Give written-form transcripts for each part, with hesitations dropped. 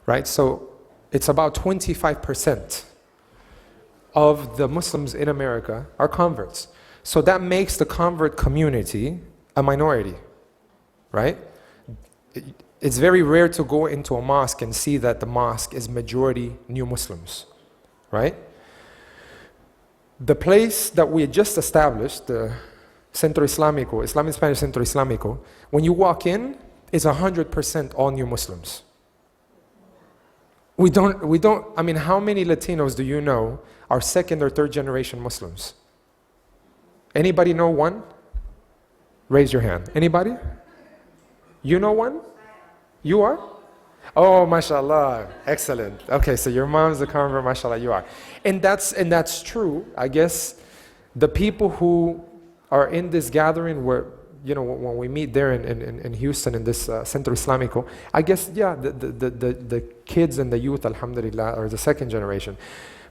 right? So it's about 25% of the Muslims in America are converts. So that makes the convert community a minority, right? It's very rare to go into a mosque and see that the mosque is majority new Muslims, right? The place that we just established, the Centro Islámico, Islamic Spanish Centro Islámico, when you walk in, it's 100% all new Muslims. I mean, how many Latinos do you know are second or third generation Muslims? Anybody know one? Raise your hand. Anybody? You know one? You are? Oh, mashallah, excellent. Okay, so your mom's a convert, mashallah, you are. And that's true. I guess the people who are in this gathering where, you know, when we meet there in Houston in this Centro Islámico, I guess, yeah, the kids and the youth, alhamdulillah, are the second generation.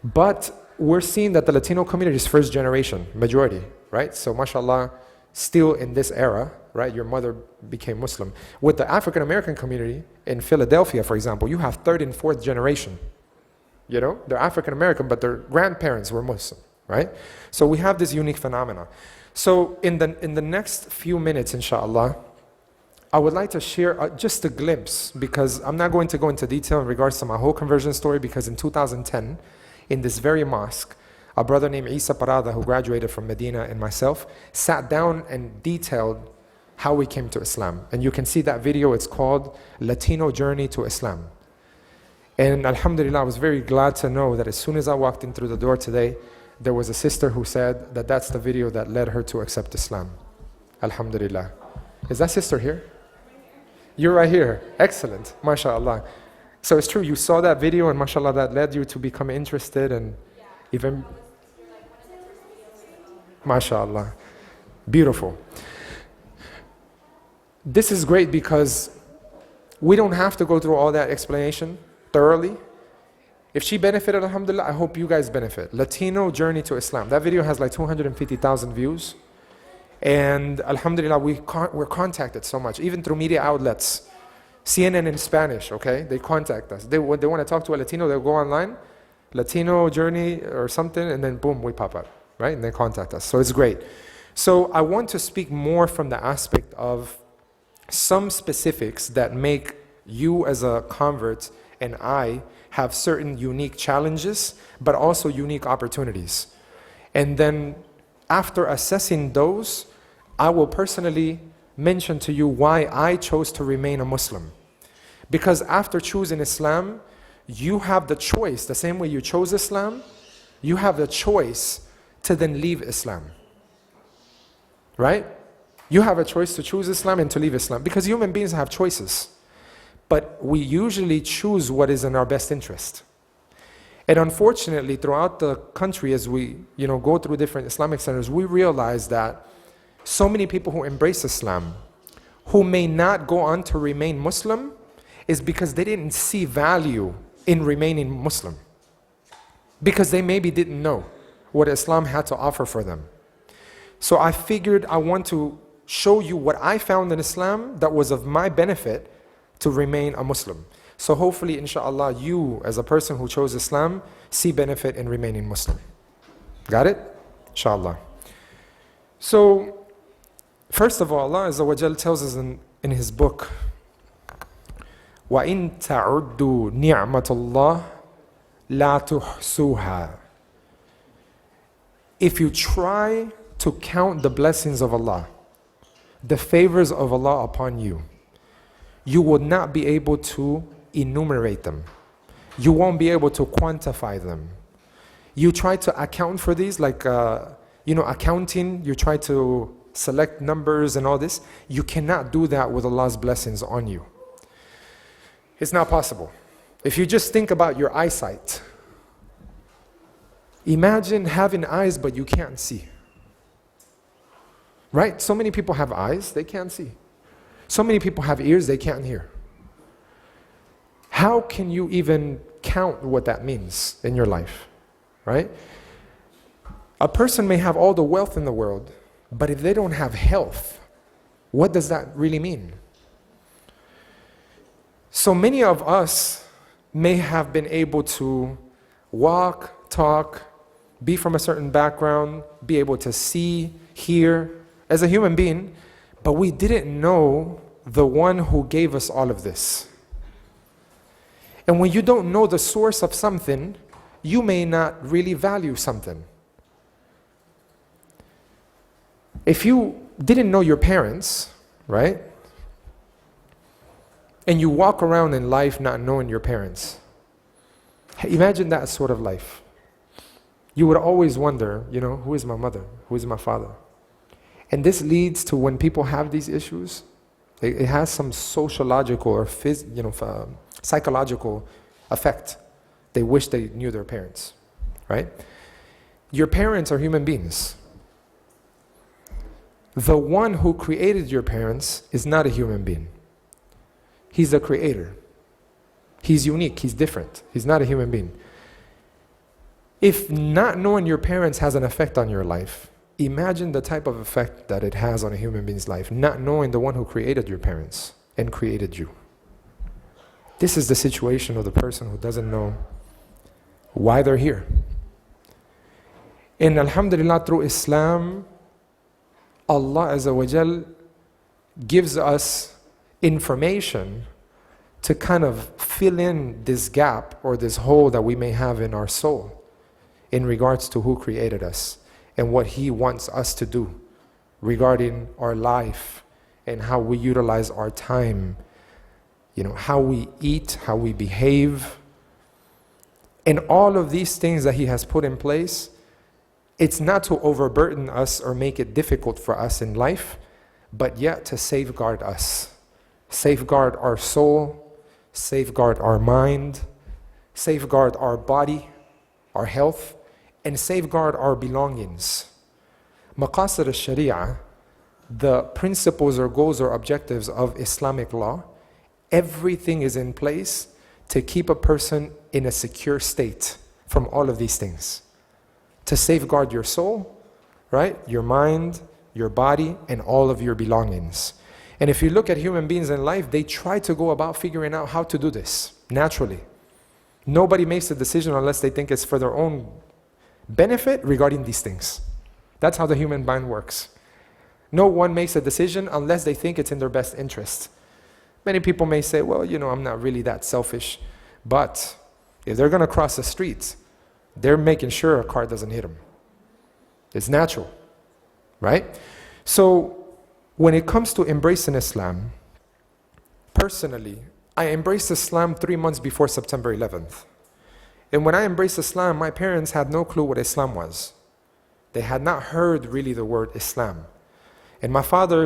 But we're seeing that the Latino community is first generation, majority, right? So mashallah, still in this era, right? Your mother became Muslim. With the African American community in Philadelphia, for example, you have third and fourth generation. You know, they're African American, but their grandparents were Muslim, right? So we have this unique phenomena. So in the next few minutes, inshallah, I would like to share just a glimpse, because I'm not going to go into detail in regards to my whole conversion story, because in 2010, in this very mosque, a brother named Isa Parada, who graduated from Medina, and myself, sat down and detailed how we came to Islam. And you can see that video. It's called Latino Journey to Islam. And alhamdulillah, I was very glad to know that as soon as I walked in through the door today, there was a sister who said that that's the video that led her to accept Islam. Alhamdulillah. Is that sister here? You're right here. Excellent. MashaAllah. So it's true, you saw that video and mashallah, that led you to become interested and even... MashaAllah. Beautiful. This is great because we don't have to go through all that explanation thoroughly. If she benefited, alhamdulillah, I hope you guys benefit. Latino Journey to Islam. That video has like 250,000 views. And alhamdulillah, we're contacted so much, even through media outlets. CNN in Spanish, okay? They contact us. They want to talk to a Latino, they'll go online, Latino Journey or something, and then boom, we pop up, right? And they contact us. So it's great. So I want to speak more from the aspect of some specifics that make you as a convert and I have certain unique challenges, but also unique opportunities. And then after assessing those, I will personally mention to you why I chose to remain a Muslim. Because after choosing Islam, you have the choice, the same way you chose Islam, you have the choice to then leave Islam. Right? You have a choice to choose Islam and to leave Islam, because human beings have choices. But we usually choose what is in our best interest. And unfortunately, throughout the country, as we go through different Islamic centers, we realize that so many people who embrace Islam, who may not go on to remain Muslim, is because they didn't see value in remaining Muslim. Because they maybe didn't know what Islam had to offer for them. So I figured I want to show you what I found in Islam that was of my benefit to remain a Muslim. So hopefully, inshallah, you as a person who chose Islam see benefit in remaining Muslim. Got it? Inshallah. So, first of all, Allah Azza wa Jal tells us in His book, وَإِن تَعُدُّوا نِعْمَةَ اللَّهِ لَا تُحْصُوهَا. If you try to count the blessings of Allah, the favors of Allah upon you, you will not be able to enumerate them. You won't be able to quantify them. You try to account for these, like accounting, you try to select numbers and all this. You cannot do that with Allah's blessings on you. It's not possible. If you just think about your eyesight, imagine having eyes but you can't see. Right? So many people have eyes, they can't see. So many people have ears, they can't hear. How can you even count what that means in your life? Right? A person may have all the wealth in the world, but if they don't have health, what does that really mean? So many of us may have been able to walk, talk, be from a certain background, be able to see, hear as a human being, but we didn't know the one who gave us all of this. And when you don't know the source of something, you may not really value something. If you didn't know your parents, right? And you walk around in life not knowing your parents. Imagine that sort of life. You would always wonder, who is my mother? Who is my father? And this leads to when people have these issues, it has some sociological or psychological effect. They wish they knew their parents, right? Your parents are human beings. The one who created your parents is not a human being. He's the creator. He's unique, he's different. He's not a human being. If not knowing your parents has an effect on your life, imagine the type of effect that it has on a human being's life, not knowing the one who created your parents and created you. This is the situation of the person who doesn't know why they're here. And alhamdulillah, through Islam, Allah Azza wa Jal gives us information to kind of fill in this gap or this hole that we may have in our soul in regards to who created us and what He wants us to do regarding our life and how we utilize our time, how we eat, how we behave. And all of these things that He has put in place, it's not to overburden us or make it difficult for us in life, but yet to safeguard us. Safeguard our soul, safeguard our mind, safeguard our body, our health, and safeguard our belongings. Maqasid al-Sharia, the principles or goals or objectives of Islamic law, everything is in place to keep a person in a secure state from all of these things. To safeguard your soul, right? Your mind, your body, and all of your belongings. And if you look at human beings in life, they try to go about figuring out how to do this naturally. Nobody makes a decision unless they think it's for their own benefit regarding these things. That's how the human mind works. No one makes a decision unless they think it's in their best interest. Many people may say, well, I'm not really that selfish. But if they're going to cross the street, they're making sure a car doesn't hit them. It's natural, right? So when it comes to embracing Islam, personally, I embraced Islam 3 months before September 11th. And when I embraced Islam, my parents had no clue what Islam was. They had not heard really the word Islam. And my father,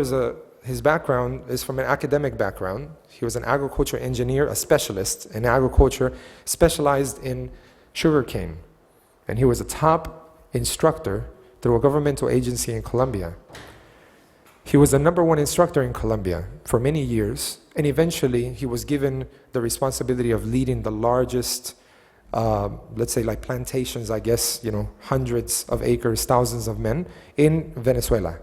his background is from an academic background. He was an agriculture engineer, a specialist in agriculture, specialized in sugarcane. And he was a top instructor through a governmental agency in Colombia. He was the #1 instructor in Colombia for many years, and eventually he was given the responsibility of leading the largest, let's say like plantations, I guess, hundreds of acres, thousands of men in Venezuela.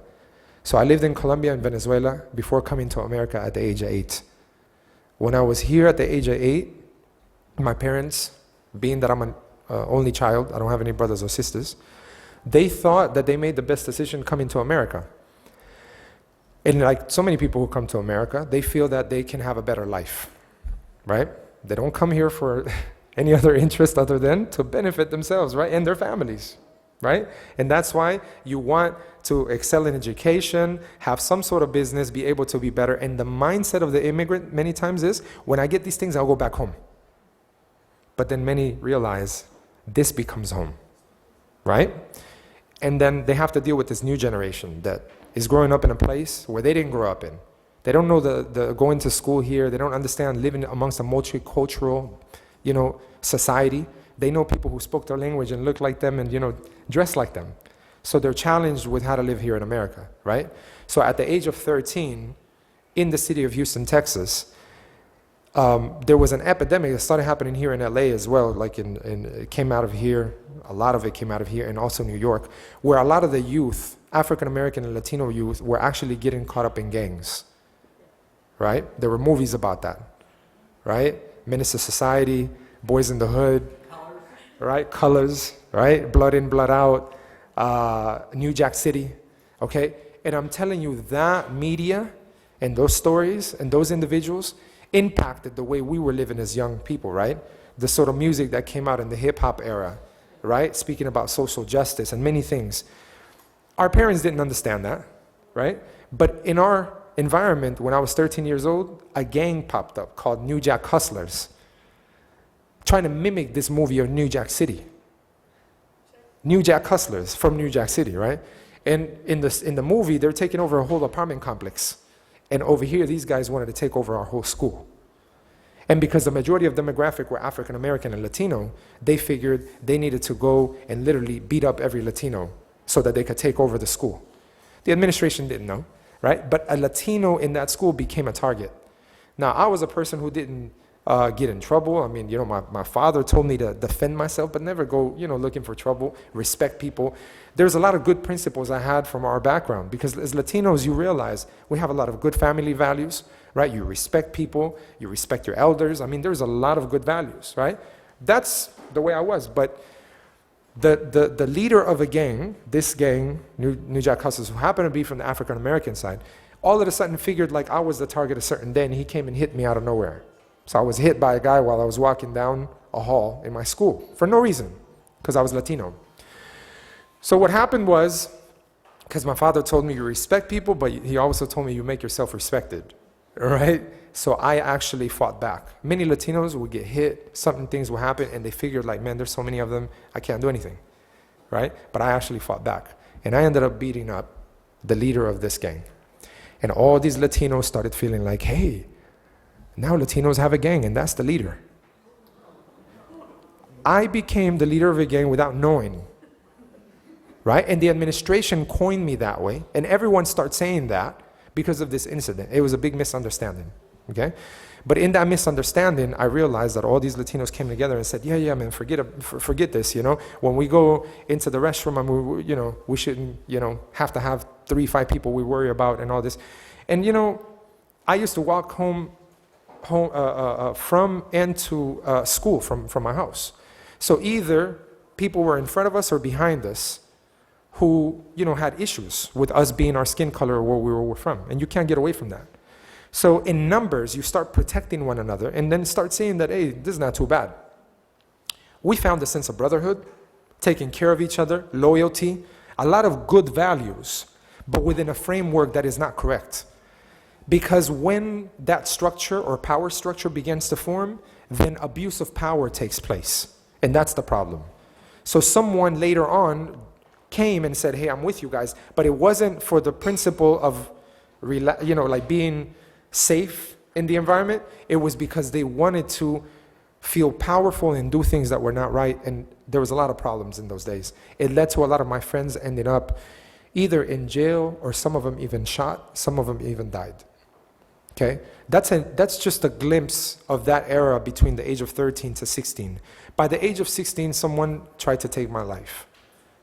So I lived in Colombia and Venezuela before coming to America at the age of 8. When I was here at the age of 8, my parents, being that I'm an only child, I don't have any brothers or sisters, they thought that they made the best decision coming to America. And like so many people who come to America, they feel that they can have a better life, right? They don't come here for any other interest other than to benefit themselves, right? And their families, right? And that's why you want to excel in education, have some sort of business, be able to be better. And the mindset of the immigrant many times is, when I get these things, I'll go back home. But then many realize this becomes home, right? And then they have to deal with this new generation that is growing up in a place where they didn't grow up in. They don't know the going to school here. They don't understand living amongst a multicultural, society. They know people who spoke their language and looked like them and, dressed like them. So they're challenged with how to live here in America, right? So at the age of 13, in the city of Houston, Texas, there was an epidemic that started happening here in LA as well, like it came out of here, a lot of it came out of here, and also New York, where a lot of the youth, African American and Latino youth, were actually getting caught up in gangs, right? There were movies about that, right? Menace to Society, Boys in the Hood, right? Colors, right? Blood In, Blood Out, New Jack City, okay? And I'm telling you, that media and those stories and those individuals impacted the way we were living as young people, right? The sort of music that came out in the hip-hop era, right? Speaking about social justice and many things. Our parents didn't understand that, right? But in our environment, when I was 13 years old, a gang popped up called New Jack Hustlers, trying to mimic this movie of New Jack City. New Jack Hustlers from New Jack City, right? And in the movie, they're taking over a whole apartment complex. And over here, these guys wanted to take over our whole school. And because the majority of demographic were African American and Latino, they figured they needed to go and literally beat up every Latino so that they could take over the school. The administration didn't know, right? But a Latino in that school became a target. Now, I was a person who didn't get in trouble. I mean, my father told me to defend myself, but never go, looking for trouble, respect people. There's a lot of good principles I had from our background, because as Latinos, you realize we have a lot of good family values, right? You respect people, you respect your elders. I mean, there's a lot of good values, right? That's the way I was. But the leader of a gang, this gang, New Jack Hustlers, who happened to be from the African American side, all of a sudden figured like I was the target a certain day, and he came and hit me out of nowhere. So I was hit by a guy while I was walking down a hall in my school for no reason, because I was Latino. So what happened was, because my father told me you respect people, but he also told me you make yourself respected, right? So I actually fought back. Many Latinos would get hit, certain things would happen, and they figured like, man, there's so many of them, I can't do anything, right? But I actually fought back. And I ended up beating up the leader of this gang. And all these Latinos started feeling like, hey, now Latinos have a gang, and that's the leader. I became the leader of a gang without knowing, right? And the administration coined me that way, and everyone started saying that because of this incident. It was a big misunderstanding, okay? But in that misunderstanding, I realized that all these Latinos came together and said, yeah, man, forget this, When we go into the restroom, and we shouldn't, have to have 3-5 people we worry about and all this. And, I used to walk home from and to school from my house. So either people were in front of us or behind us who, had issues with us being our skin color or where we were from. And you can't get away from that. So in numbers, you start protecting one another and then start saying that, hey, this is not too bad. We found a sense of brotherhood, taking care of each other, loyalty, a lot of good values, but within a framework that is not correct. Because when that structure or power structure begins to form, then abuse of power takes place. And that's the problem. So someone later on came and said, hey, I'm with you guys. But it wasn't for the principle of, being safe in the environment. It was because they wanted to feel powerful and do things that were not right. And there was a lot of problems in those days. It led to a lot of my friends ending up either in jail, or some of them even shot, some of them even died. Okay, that's just a glimpse of that era between the age of 13 to 16. By the age of 16, someone tried to take my life.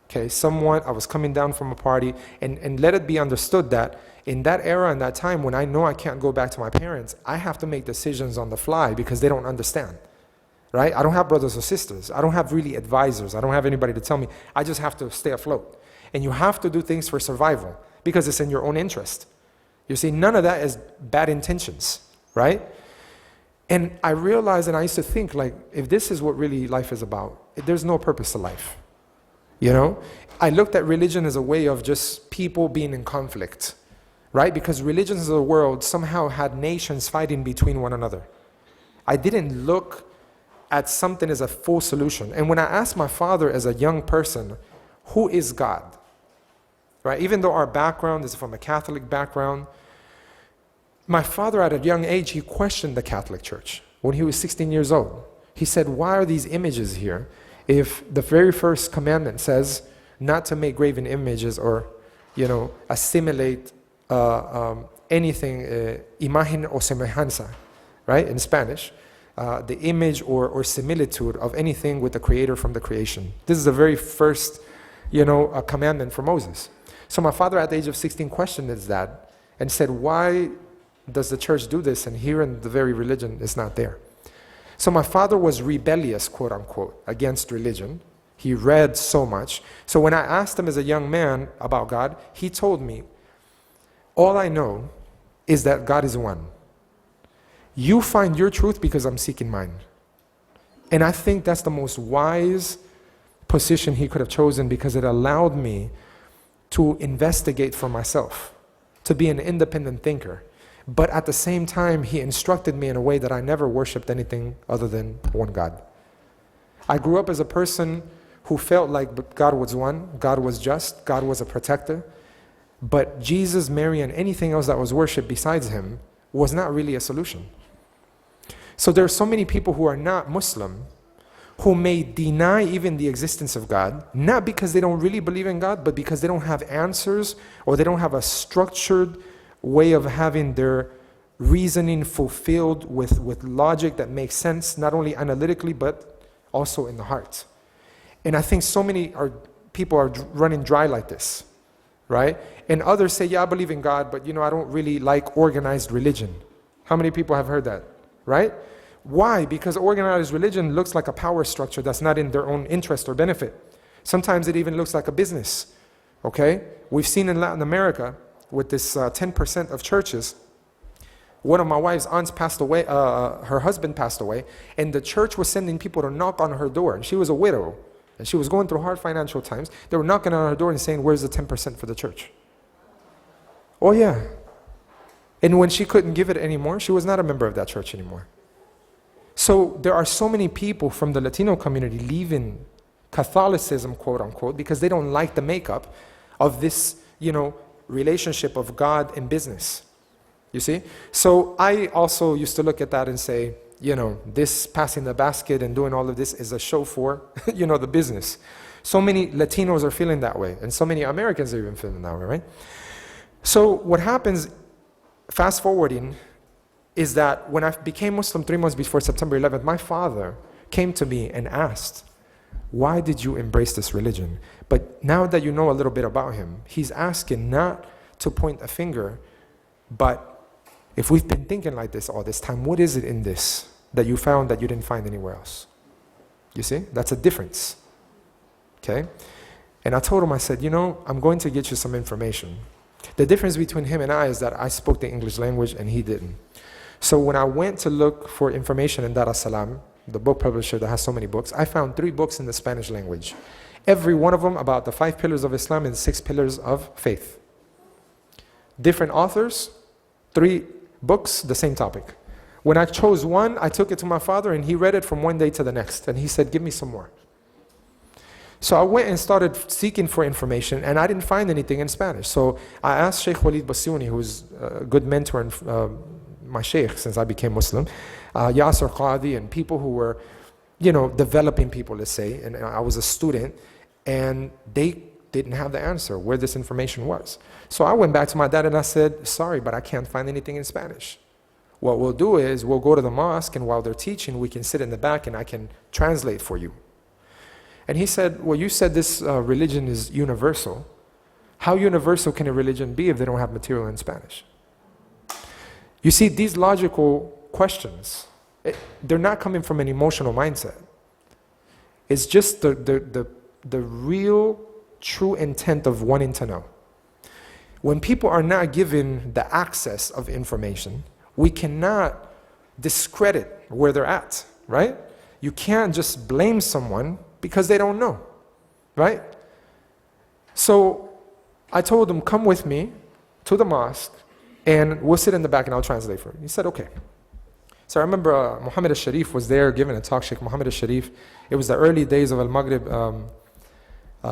Okay, I was coming down from a party, and let it be understood that in that era and that time, when I know I can't go back to my parents, I have to make decisions on the fly because they don't understand, right? I don't have brothers or sisters. I don't have really advisors. I don't have anybody to tell me. I just have to stay afloat. And you have to do things for survival because it's in your own interest. You see, none of that is bad intentions, right? And I realized, and I used to think, like, if this is what really life is about, there's no purpose to life. I looked at religion as a way of just people being in conflict, right? Because religions of the world somehow had nations fighting between one another. I didn't look at something as a full solution. And when I asked my father as a young person, who is God? Right? Even though our background is from a Catholic background, my father at a young age, he questioned the Catholic Church when he was 16 years old. He said, why are these images here if the very first commandment says not to make graven images or, assimilate anything, imagen o semejanza, right, in Spanish, the image or similitude of anything with the Creator from the creation. This is the very first, a commandment for Moses. So my father at the age of 16 questioned his dad and said, why does the church do this? And here in the very religion is not there. So my father was rebellious, quote unquote, against religion. He read so much. So when I asked him as a young man about God, he told me, all I know is that God is one. You find your truth because I'm seeking mine. And I think that's the most wise position he could have chosen, because it allowed me to investigate for myself, to be an independent thinker. But at the same time, he instructed me in a way that I never worshipped anything other than one God. I grew up as a person who felt like God was one, God was just, God was a protector. But Jesus, Mary, and anything else that was worshipped besides him was not really a solution. So there are so many people who are not Muslim who may deny even the existence of God, not because they don't really believe in God, but because they don't have answers, or they don't have a structured way of having their reasoning fulfilled with logic that makes sense, not only analytically, but also in the heart. And I think so many people are running dry like this, right? And others say, yeah, I believe in God, but I don't really like organized religion. How many people have heard that, right? Why? Because organized religion looks like a power structure that's not in their own interest or benefit. Sometimes it even looks like a business, okay? We've seen in Latin America with this 10% of churches. One of my wife's aunts passed away, her husband passed away, and the church was sending people to knock on her door. And she was a widow, and she was going through hard financial times. They were knocking on her door and saying, where's the 10% for the church? Oh yeah. And when she couldn't give it anymore, she was not a member of that church anymore. So there are so many people from the Latino community leaving Catholicism, quote unquote, because they don't like the makeup of this, relationship of God and business. You see? So I also used to look at that and say, this passing the basket and doing all of this is a show for, the business. So many Latinos are feeling that way, and so many Americans are even feeling that way, right? So what happens, fast forwarding, is that when I became Muslim 3 months before September 11th, my father came to me and asked, why did you embrace this religion? But now that you know a little bit about him, he's asking not to point a finger, but if we've been thinking like this all this time, what is it in this that you found that you didn't find anywhere else? You see, that's a difference, okay? And I told him, I said, I'm going to get you some information. The difference between him and I is that I spoke the English language and he didn't. So when I went to look for information in Dar es-Salaam, the book publisher that has so many books, I found 3 books in the Spanish language. Every one of them about the 5 pillars of Islam and the 6 pillars of faith. Different authors, 3 books, the same topic. When I chose one, I took it to my father and he read it from one day to the next. And he said, give me some more. So I went and started seeking for information, and I didn't find anything in Spanish. So I asked Sheikh Walid Bassiouni, who's a good mentor and my sheikh since I became Muslim, Yasser Qadi, and people who were, developing people, let's say, and I was a student, and they didn't have the answer where this information was. So I went back to my dad and I said, sorry, but I can't find anything in Spanish. What we'll do is we'll go to the mosque, and while they're teaching, we can sit in the back and I can translate for you. And he said, well, you said this religion is universal. How universal can a religion be if they don't have material in Spanish? You see, these logical questions, they're not coming from an emotional mindset. It's just the real, true intent of wanting to know. When people are not given the access of information, we cannot discredit where they're at, right? You can't just blame someone because they don't know, right? So I told him, come with me to the mosque and we'll sit in the back and I'll translate for you. He said, okay. So I remember Muhammad al-Sharif was there giving a talk, Sheikh Muhammad al-Sharif. It was the early days of Al-Maghrib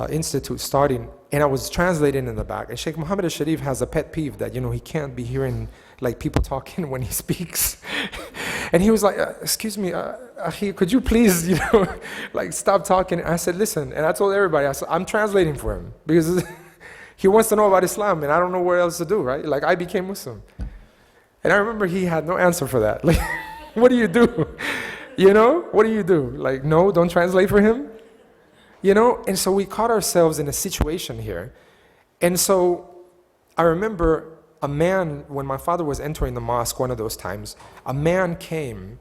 Institute starting, and I was translating in the back. And Sheikh Muhammad al-Sharif has a pet peeve that, he can't be hearing like people talking when he speaks. And he was like, excuse me, Akhi, could you please, stop talking? And I said, listen, and I told everybody, I said, I'm translating for him because he wants to know about Islam and I don't know what else to do, right? Like, I became Muslim. And I remember he had no answer for that. Like, what do you do? What do you do? Like, no, don't translate for him? And so we caught ourselves in a situation here. And so I remember a man, when my father was entering the mosque one of those times, a man came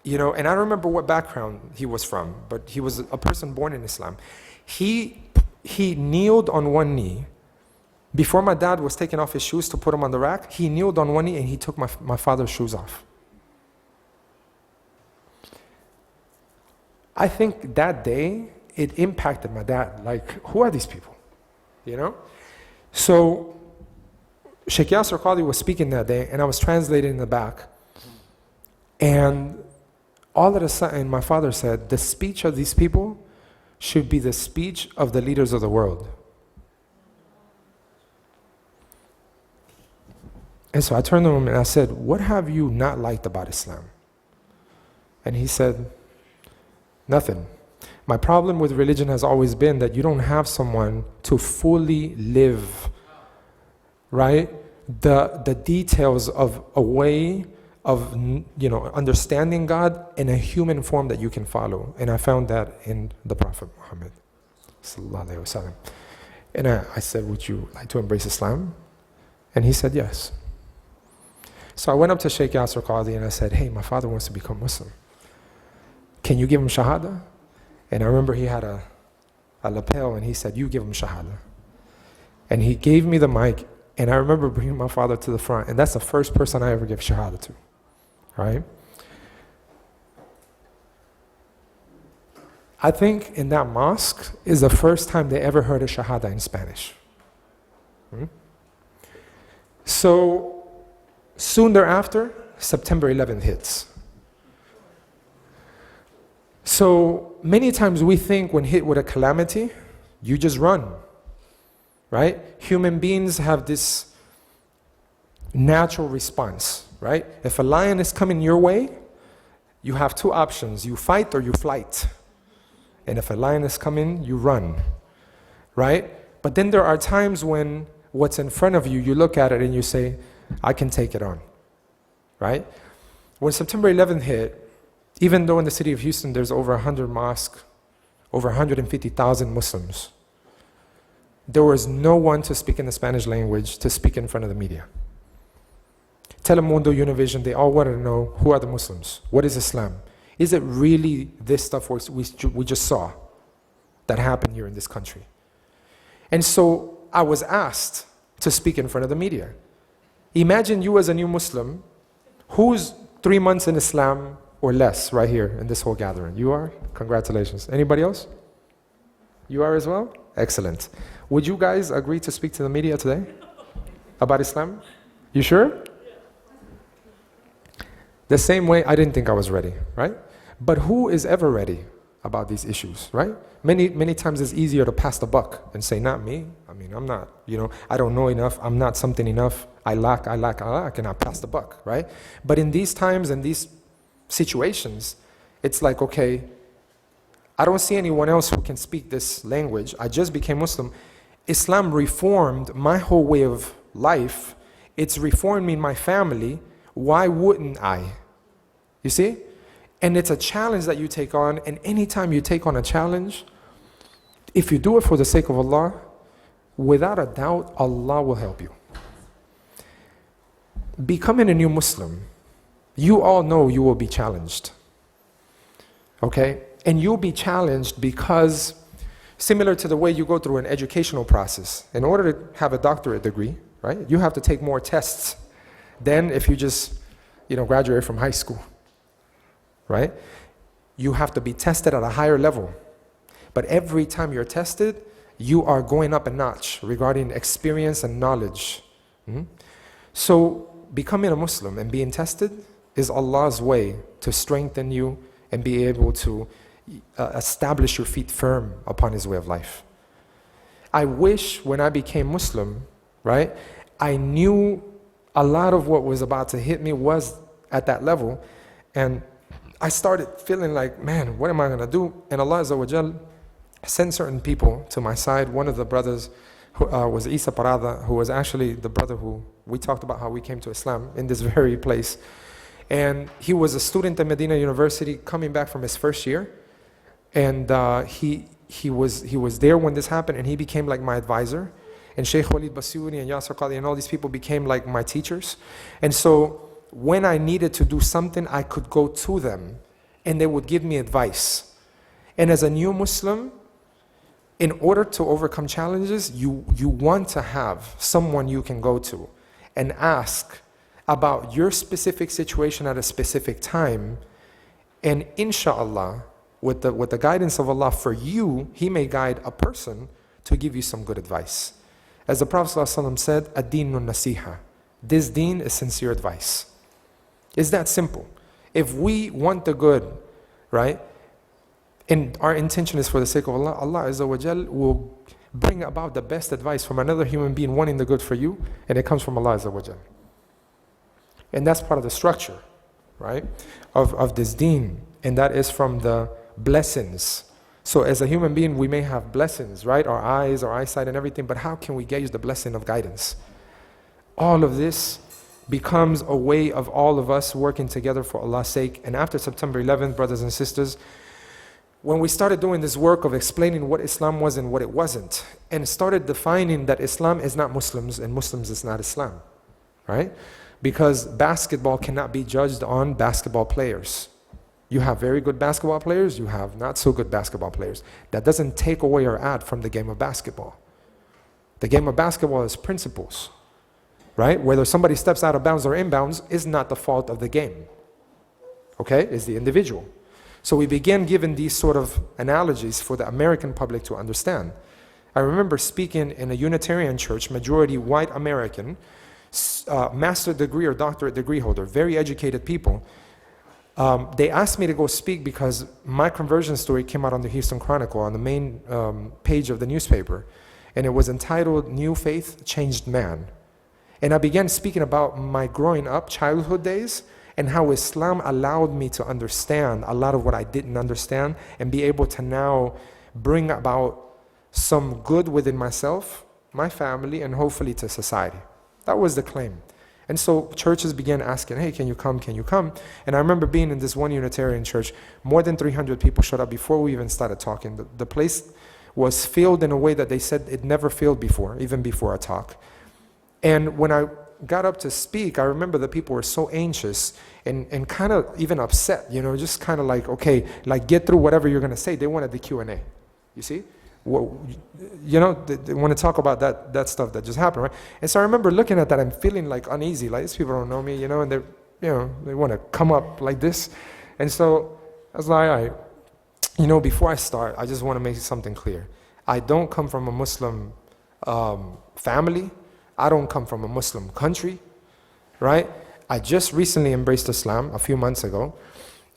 You know, and I don't remember what background he was from, but he was a person born in Islam. He kneeled on one knee. Before my dad was taking off his shoes to put them on the rack, he kneeled on one knee and he took my father's shoes off. I think that day, it impacted my dad. Like, who are these people? You know? So, Sheikh Yasser Qadhi was speaking that day, and I was translating in the back. And all of a sudden, my father said, the speech of these people should be the speech of the leaders of the world. And so I turned to him and I said, what have you not liked about Islam? And he said, nothing. My problem with religion has always been that you don't have someone to fully live, right? The details of a way of, you know, understanding God in a human form that you can follow. And I found that in the Prophet Muhammad, sallallahu alaihi wasallam. And I said, would you like to embrace Islam? And he said, yes. So I went up to Sheikh Yasser Qadhi and I said, hey, my father wants to become Muslim. Can you give him Shahada? And I remember he had a lapel and he said, you give him Shahada. And he gave me the mic and I remember bringing my father to the front, and that's the first person I ever gave Shahada to, right? I think in that mosque is the first time they ever heard a Shahada in Spanish. So, soon thereafter, September 11th hits. So many times we think when hit with a calamity, you just run, right? Human beings have this natural response, right? If a lion is coming your way, you have two options. You fight or you flight. And if a lion is coming, you run, right? But then there are times when what's in front of you, you look at it and you say, I can take it on, right? When September 11th hit, even though in the city of Houston there's over 100 mosques, over 150,000 Muslims, there was no one to speak in the Spanish language to speak in front of the media. Telemundo, Univision, they all wanted to know, who are the Muslims? What is Islam? Is it really this stuff we just saw that happened here in this country? And so I was asked to speak in front of the media. Imagine you as a new Muslim, who's 3 months in Islam or less right here in this whole gathering. You are? Congratulations. Anybody else? You are as well? Excellent. Would you guys agree to speak to the media today about Islam? You sure? The same way I didn't think I was ready, right? But who is ever ready about these issues, right? Many times it's easier to pass the buck and say, not me. I mean, I'm not, I don't know enough. I'm not something enough. I lack, and I pass the buck, right? But in these times and these situations, it's like, okay, I don't see anyone else who can speak this language. I just became Muslim. Islam reformed my whole way of life. It's reformed me and my family. Why wouldn't I? You see? And it's a challenge that you take on, and anytime you take on a challenge, if you do it for the sake of Allah, without a doubt, Allah will help you. Becoming a new Muslim, you all know you will be challenged. Okay? And you'll be challenged because, similar to the way you go through an educational process, in order to have a doctorate degree, right, you have to take more tests than if you just, graduate from high school, right? You have to be tested at a higher level. But every time you're tested, you are going up a notch regarding experience and knowledge. So becoming a Muslim and being tested is Allah's way to strengthen you and be able to establish your feet firm upon His way of life. I wish when I became Muslim, right, I knew a lot of what was about to hit me was at that level, and I started feeling like, man, what am I going to do? And Allah Azza wa Jal sent certain people to my side. One of the brothers who, was Isa Parada, who was actually the brother who we talked about how we came to Islam in this very place. And he was a student at Medina University coming back from his first year. And he was there when this happened, and he became like my advisor. And Sheikh Walid Basuni and Yasser Qadhi and all these people became like my teachers. And so when I needed to do something, I could go to them and they would give me advice. And as a new Muslim, in order to overcome challenges, you want to have someone you can go to and ask about your specific situation at a specific time. And inshallah, with the guidance of Allah for you, He may guide a person to give you some good advice. As the Prophet ﷺ said, ad-deenu nasiha. This deen is sincere advice. It's that simple. If we want the good, right, and our intention is for the sake of Allah, Allah Azza wa Jal will bring about the best advice from another human being wanting the good for you, and it comes from Allah Azza wa Jal. And that's part of the structure, right, of this deen, and that is from the blessings. So as a human being, we may have blessings, right, our eyes, our eyesight and everything, but how can we gauge the blessing of guidance? All of this becomes a way of all of us working together for Allah's sake. And after September 11th, brothers and sisters, when we started doing this work of explaining what Islam was and what it wasn't, and started defining that Islam is not Muslims and Muslims is not Islam, right? Because basketball cannot be judged on basketball players. You have very good basketball players, you have not so good basketball players. That doesn't take away or add from the game of basketball. The game of basketball is principles, right? Whether somebody steps out of bounds or inbounds is not the fault of the game, okay? It's the individual. So we began giving these sort of analogies for the American public to understand. I remember speaking in a Unitarian church, majority white American, master's degree or doctorate degree holder, very educated people. They asked me to go speak because my conversion story came out on the Houston Chronicle on the main page of the newspaper. And it was entitled, New Faith Changed Man. And I began speaking about my growing up, childhood days, and how Islam allowed me to understand a lot of what I didn't understand and be able to now bring about some good within myself, my family, and hopefully to society. That was the claim. And so churches began asking, hey, can you come, can you come? And I remember being in this one Unitarian church, more than 300 people showed up before we even started talking. The place was filled in a way that they said it never filled before, even before a talk. And when I got up to speak, I remember the people were so anxious and kind of even upset, you know, just kind of like, okay, like get through whatever you're going to say. They wanted the Q&A, you see? You know, they want to talk about that stuff that just happened, right? And so I remember looking at that and feeling like uneasy, like these people don't know me, you know, and they're, you know, they want to come up like this. And so I was like, all right, you know, before I start, I just want to make something clear. I don't come from a Muslim family. I don't come from a Muslim country, right? I just recently embraced Islam a few months ago.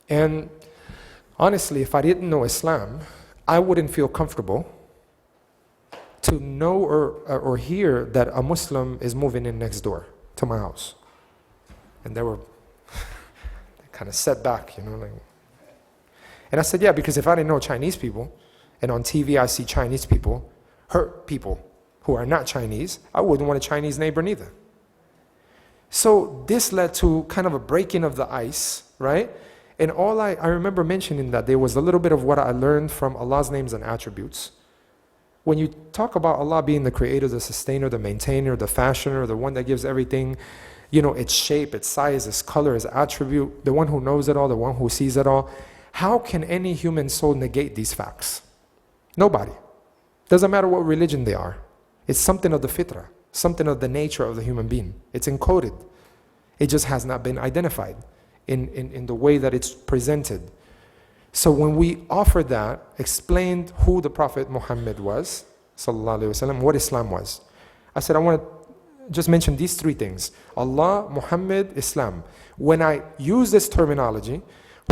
And honestly, if I didn't know Islam, I wouldn't feel comfortable to know or hear that a Muslim is moving in next door to my house. And they were kind of set back, you know. Like. And I said, yeah, because if I didn't know Chinese people, and on TV I see Chinese people hurt people who are not Chinese, I wouldn't want a Chinese neighbor neither. So this led to kind of a breaking of the ice, right? And all I remember mentioning that there was a little bit of what I learned from Allah's names and attributes. When you talk about Allah being the creator, the sustainer, the maintainer, the fashioner, the one that gives everything, you know, its shape, its size, its color, its attribute, the one who knows it all, the one who sees it all, how can any human soul negate these facts? Nobody. Doesn't matter what religion they are. It's something of the fitrah, something of the nature of the human being. It's encoded. It just has not been identified in the way that it's presented. So when we offered that, explained who the Prophet Muhammad was, sallallahu alaihi wasallam, what Islam was, I said I want to just mention these three things: Allah, Muhammad, Islam. When I use this terminology,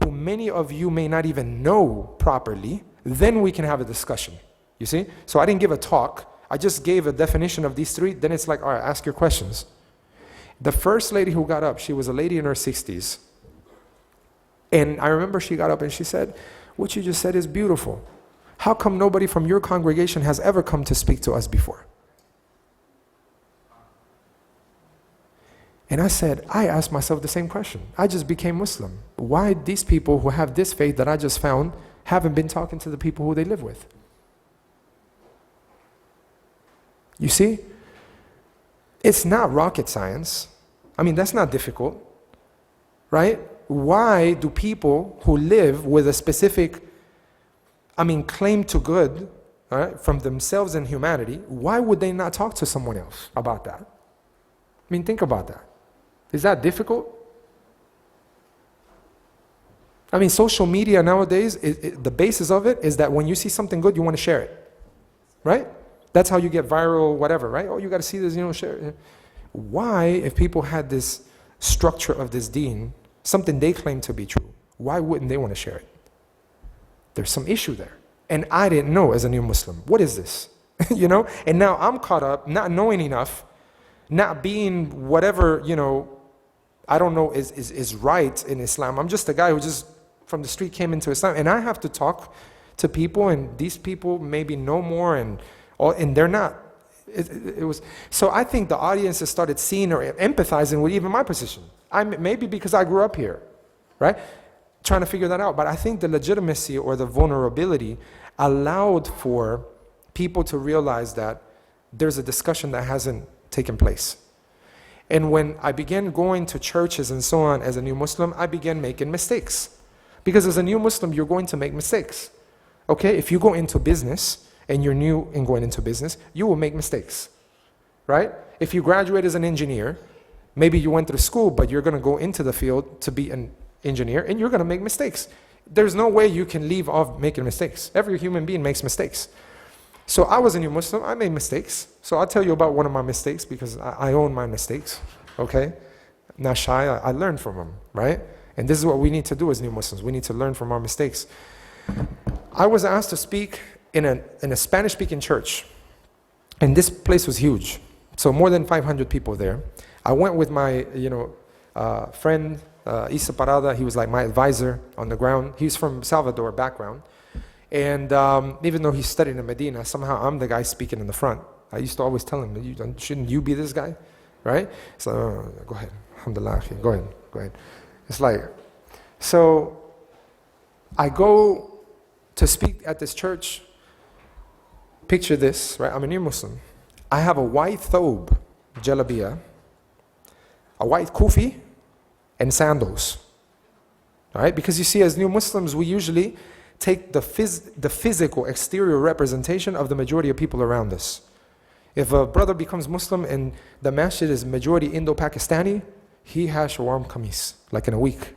who many of you may not even know properly, then we can have a discussion. You see? So I didn't give a talk. I just gave a definition of these three. Then it's like, all right, ask your questions. The first lady who got up, she was a lady in her 60s. And I remember she got up and she said, what you just said is beautiful. How come nobody from your congregation has ever come to speak to us before? And I said, I asked myself the same question. I just became Muslim. Why these people who have this faith that I just found haven't been talking to the people who they live with? You see? It's not rocket science. I mean, that's not difficult, right? Why do people who live with a specific, claim to good, all right, from themselves and humanity, why would they not talk to someone else about that? Think about that. Is that difficult? Social media nowadays, the basis of it is that when you see something good, you want to share it, right? That's how you get viral, whatever, right? Oh, you got to see this, share it. Why, if people had this structure of this deen, something they claim to be true, why wouldn't they want to share it? There's some issue there. And I didn't know as a new Muslim, what is this? And now I'm caught up, not knowing enough, not being whatever, I don't know is right in Islam. I'm just a guy who just from the street came into Islam, and I have to talk to people, and these people maybe know more, and they're not. It was so. I think the audience has started seeing or empathizing with even my position. Maybe because I grew up here, right? Trying to figure that out. But I think the legitimacy or the vulnerability allowed for people to realize that there's a discussion that hasn't taken place. And when I began going to churches and so on as a new Muslim, I began making mistakes. Because as a new Muslim, you're going to make mistakes. Okay? If you go into business and you're new in going into business, you will make mistakes. Right? If you graduate as an engineer, maybe you went through school, but you're going to go into the field to be an engineer, and you're going to make mistakes. There's no way you can leave off making mistakes. Every human being makes mistakes. So I was a new Muslim, I made mistakes. So I'll tell you about one of my mistakes because I own my mistakes, okay? I'm not shy, I learned from them, right? And this is what we need to do as new Muslims. We need to learn from our mistakes. I was asked to speak in a Spanish-speaking church. And this place was huge. So more than 500 people there. I went with my, friend, Isa Parada. He was like my advisor on the ground. He's from Salvador background. And even though he studied in Medina, somehow I'm the guy speaking in the front. I used to always tell him, shouldn't you be this guy? Right? So, go ahead. Alhamdulillah, go ahead. It's like, so I go to speak at this church. Picture this, right? I'm a new Muslim. I have a white thobe, jalabiyah, a white kufi, and sandals. All right? Because you see, as new Muslims, we usually take the physical exterior representation of the majority of people around us. If a brother becomes Muslim and the masjid is majority Indo-Pakistani, he has shawarm kameez, like in a week.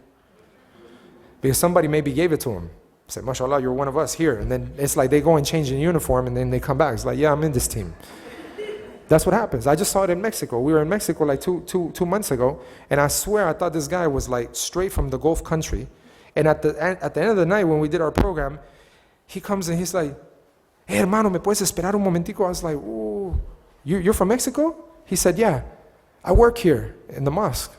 Because somebody maybe gave it to him. Said, mashallah, you're one of us here. And then it's like they go and change in uniform and then they come back. It's like, yeah, I'm in this team. That's what happens. I just saw it in Mexico. We were in Mexico like two months ago, and I swear I thought this guy was like straight from the Gulf country. And at the end of the night when we did our program, he comes and he's like, hey, hermano, ¿me puedes esperar un momentico? I was like, ooh, you're from Mexico? He said, yeah, I work here in the mosque.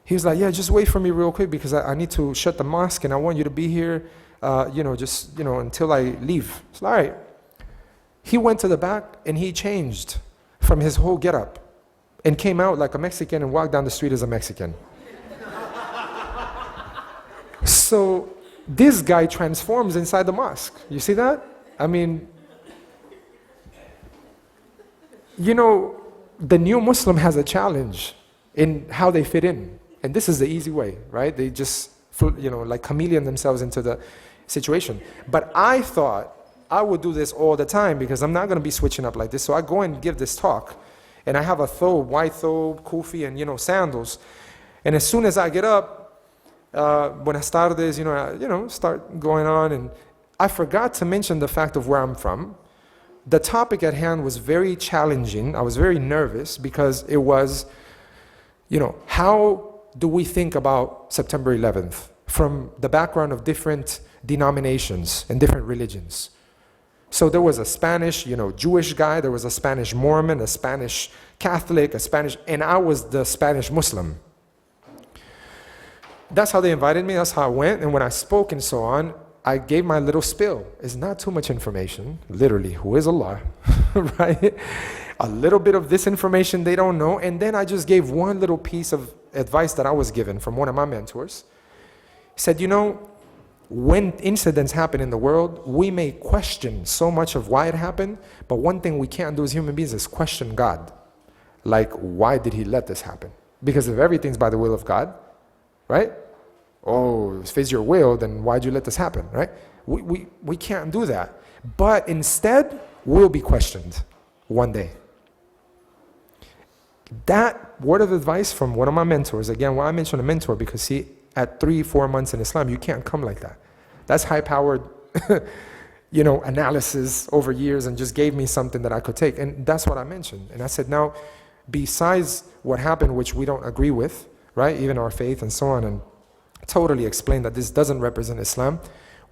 He was like, yeah, just wait for me real quick because I need to shut the mosque and I want you to be here, until I leave. It's like, all right. He went to the back and he changed from his whole getup and came out like a Mexican and walked down the street as a Mexican. So this guy transforms inside the mosque. You see that? I mean, the new Muslim has a challenge in how they fit in. And this is the easy way, right? They just, like chameleon themselves into the situation. But I thought I would do this all the time because I'm not going to be switching up like this. So I go and give this talk. And I have a thobe, white thobe, kufi, and, sandals. And as soon as I get up, buenas tardes, start going on. And I forgot to mention the fact of where I'm from. The topic at hand was very challenging. I was very nervous because it was, how do we think about September 11th from the background of different denominations and different religions? So there was a Spanish, Jewish guy, there was a Spanish Mormon, a Spanish Catholic, and I was the Spanish Muslim. That's how they invited me, that's how I went, and when I spoke and so on, I gave my little spill. It's not too much information, literally, who is Allah, right? A little bit of this information they don't know, and then I just gave one little piece of advice that I was given from one of my mentors. He said, when incidents happen in the world, we may question so much of why it happened, but one thing we can't do as human beings is question God. Like, why did he let this happen? Because if everything's by the will of God, right? Oh, if it's your will, then why'd you let this happen, right? We can't do that. But instead, we'll be questioned one day. That word of advice from one of my mentors, again, why I mention a mentor, because see, at 3-4 months in Islam, you can't come like that. That's high-powered, analysis over years, and just gave me something that I could take. And that's what I mentioned. And I said, now, besides what happened, which we don't agree with, right, even our faith and so on, and totally explain that this doesn't represent Islam,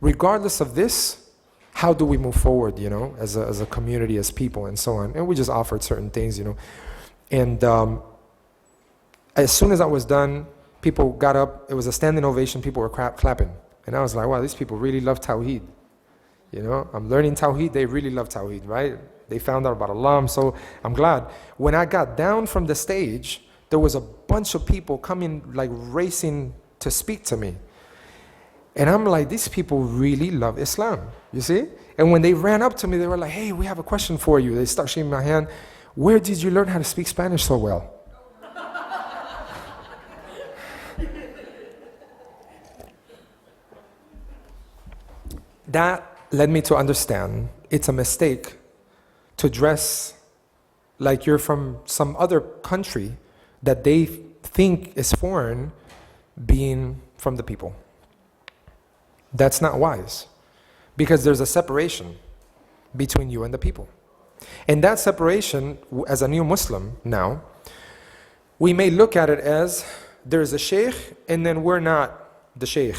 regardless of this, how do we move forward, as a community, as people, and so on. And we just offered certain things, And as soon as I was done, people got up. It was a standing ovation. People were clapping. And I was like, wow, these people really love Tawheed. I'm learning Tawheed. They really love Tawheed, right? They found out about Allah. So I'm glad. When I got down from the stage, there was a bunch of people coming, like racing to speak to me. And I'm like, these people really love Islam, you see? And when they ran up to me, they were like, hey, we have a question for you. They start shaking my hand. Where did you learn how to speak Spanish so well? That led me to understand it's a mistake to dress like you're from some other country that they think is foreign, being from the people. That's not wise, because there's a separation between you and the people. And that separation, as a new Muslim now, we may look at it as there's a sheikh and then we're not the sheikh.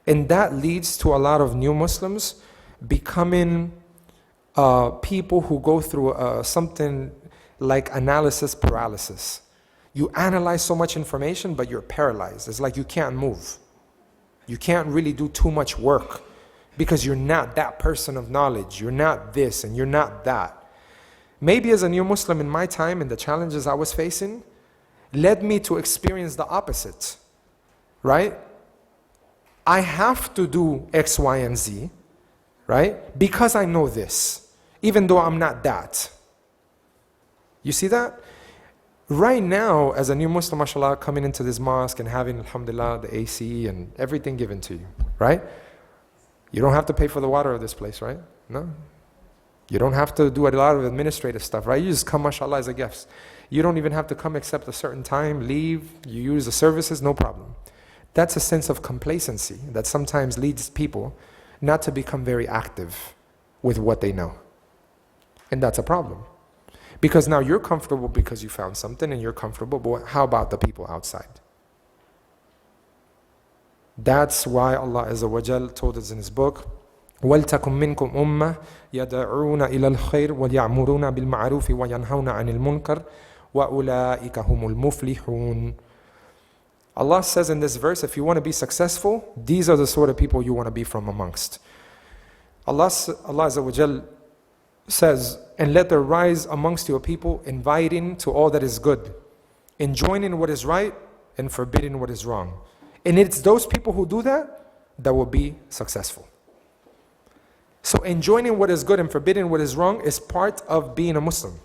And that leads to a lot of new Muslims becoming people who go through something like analysis paralysis. You analyze so much information, but you're paralyzed. It's like you can't move. You can't really do too much work because you're not that person of knowledge. You're not this and you're not that. Maybe as a new Muslim in my time and the challenges I was facing led me to experience the opposite, right? I have to do X, Y, and Z, right? Because I know this, even though I'm not that. You see that? Right now, as a new Muslim, mashallah, coming into this mosque and having, alhamdulillah, the AC and everything given to you, right? You don't have to pay for the water of this place, right? No. You don't have to do a lot of administrative stuff, right? You just come, mashallah, as a guest. You don't even have to come except a certain time, leave, you use the services, no problem. That's a sense of complacency that sometimes leads people not to become very active with what they know. And that's a problem. Because now you're comfortable because you found something and you're comfortable, but how about the people outside? That's why Allah Azza wa Jal told us in His book, وَلْتَكُمْ مِنْكُمْ أُمَّةٌ يَدْعُونَ إِلَى الْخَيْرِ وَيَأْمُرُونَ بِالْمَعْرُوفِ وَيَنْهَوْنَ عَنِ الْمُنْكَرِ وَأُولَٰئِكَ هُمُ الْمُفْلِحُونَ. Allah says in this verse, if you want to be successful, these are the sort of people you want to be from amongst. Allah Azza wa Jal says, and let there rise amongst you a people inviting to all that is good, enjoining what is right and forbidding what is wrong. And it's those people who do that that will be successful. So enjoining what is good and forbidding what is wrong is part of being a Muslim.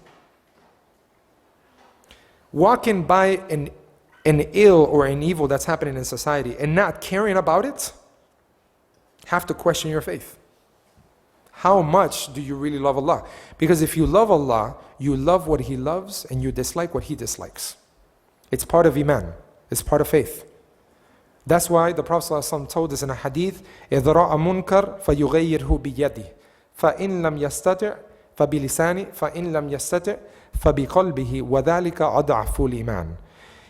Walking by an ill or an evil that's happening in society and not caring about it, have to question your faith. How much do you really love Allah? Because if you love Allah, you love what He loves and you dislike what He dislikes. It's part of Iman. It's part of faith. That's why the Prophet ﷺ told us in a hadith, إِذْ رَأَ مُنْكَرْ فَيُغَيِّرْهُ بِيَدِهِ فَإِنْ لَمْ يَسْتَطِعْ فَبِلِسَانِهِ فَإِنْ لَمْ يَسْتَطِعْ فَبِقَلْبِهِ وَذَلِكَ أَضْعَفُ الْإِيمَانِ.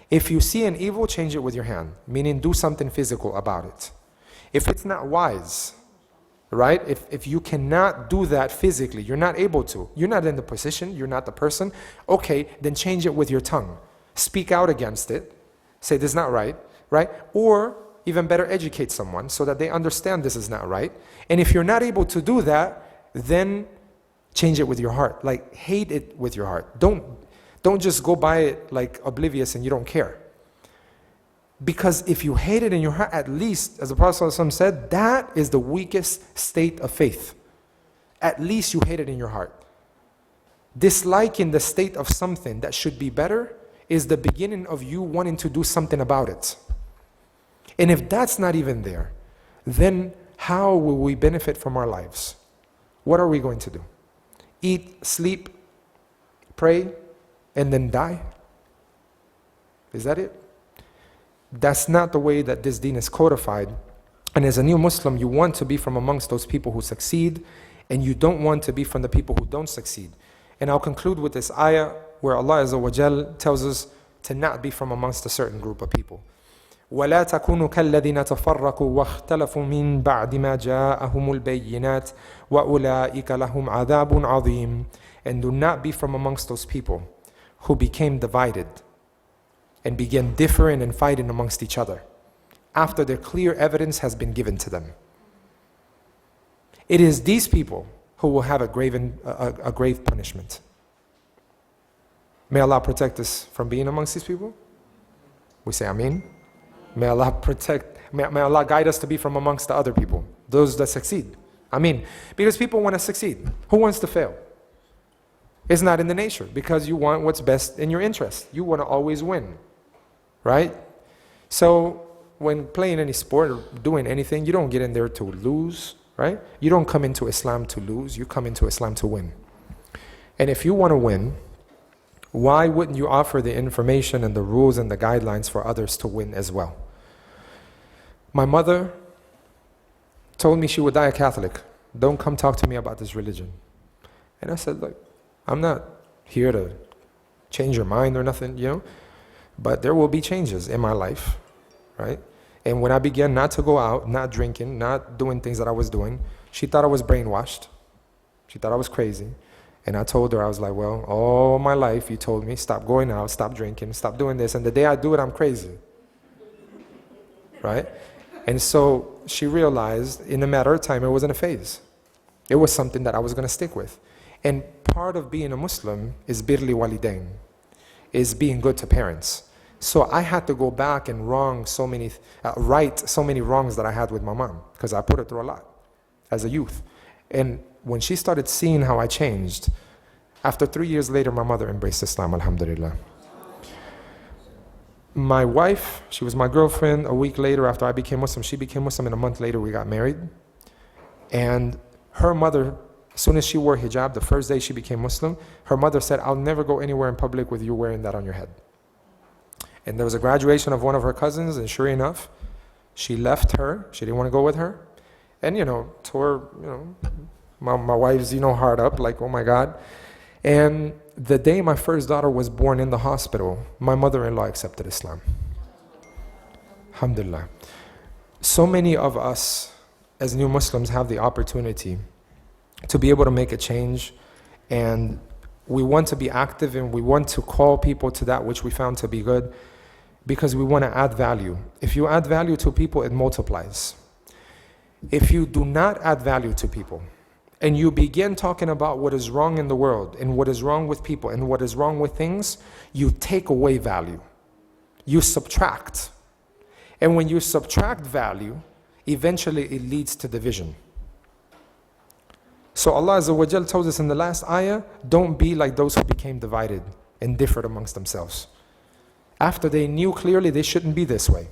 If you see an evil, change it with your hand, meaning do something physical about it. If it's not wise, right? If you cannot do that physically, you're not able to, you're not in the position, you're not the person, okay, then change it with your tongue. Speak out against it. Say this is not right, right? Or even better, educate someone so that they understand this is not right. And if you're not able to do that, then change it with your heart. Like, hate it with your heart. Don't just go by it like oblivious and you don't care. Because if you hate it in your heart, at least, as the Prophet ﷺ said, that is the weakest state of faith. At least you hate it in your heart. Disliking the state of something that should be better is the beginning of you wanting to do something about it. And if that's not even there, then how will we benefit from our lives? What are we going to do? Eat, sleep, pray, and then die? Is that it? That's not the way that this deen is codified. And as a new Muslim, you want to be from amongst those people who succeed, and you don't want to be from the people who don't succeed. And I'll conclude with this ayah where Allah Azza wa Jal tells us to not be from amongst a certain group of people. وَلَا تَكُونُوا كَالَّذِينَ تَفَرَّقُوا وَاخْتَلَفُوا مِنْ بَعْدِ مَا جَاءَهُمُ الْبَيِّنَاتِ وَأُولَٰئِكَ لَهُمْ عَذَابٌ عَظِيمٌ. And do not be from amongst those people who became divided and began differing and fighting amongst each other after their clear evidence has been given to them. It is these people who will have a grave punishment. May Allah protect us from being amongst these people. We say Ameen. May Allah may Allah guide us to be from amongst the other people, those that succeed. Ameen. Because people want to succeed. Who wants to fail? It's not in the nature, because you want what's best in your interest. You want to always win, right? So when playing any sport or doing anything, you don't get in there to lose, right? You don't come into Islam to lose, you come into Islam to win. And if you want to win, why wouldn't you offer the information and the rules and the guidelines for others to win as well? My mother told me she would die a Catholic. Don't come talk to me about this religion. And I said, look, I'm not here to change your mind or nothing, but there will be changes in my life, right? And when I began not to go out, not drinking, not doing things that I was doing, she thought I was brainwashed. She thought I was crazy. And I told her, I was like, well, all my life you told me, stop going out, stop drinking, stop doing this. And the day I do it, I'm crazy. Right? And so she realized in a matter of time, it wasn't a phase. It was something that I was going to stick with. And part of being a Muslim is birli walidain, is being good to parents. So I had to go back and right so many wrongs that I had with my mom, because I put her through a lot as a youth. And when she started seeing how I changed, after 3 years later, my mother embraced Islam, alhamdulillah. My wife, she was my girlfriend. A week later, after I became Muslim, she became Muslim, and a month later, we got married. And her mother, as soon as she wore hijab, the first day she became Muslim, her mother said, I'll never go anywhere in public with you wearing that on your head. And there was a graduation of one of her cousins, and sure enough, she left her. She didn't want to go with her. And, tore, my wife's, hard up, like, oh my God. And the day my first daughter was born in the hospital, my mother-in-law accepted Islam. Alhamdulillah. So many of us, as new Muslims, have the opportunity to be able to make a change, and we want to be active, and we want to call people to that which we found to be good, because we want to add value. If you add value to people, it multiplies. If you do not add value to people, and you begin talking about what is wrong in the world, and what is wrong with people, and what is wrong with things, you take away value. You subtract. And when you subtract value, eventually it leads to division. So Allah Azza wa Jal tells us in the last ayah, don't be like those who became divided and differed amongst themselves. After they knew clearly they shouldn't be this way.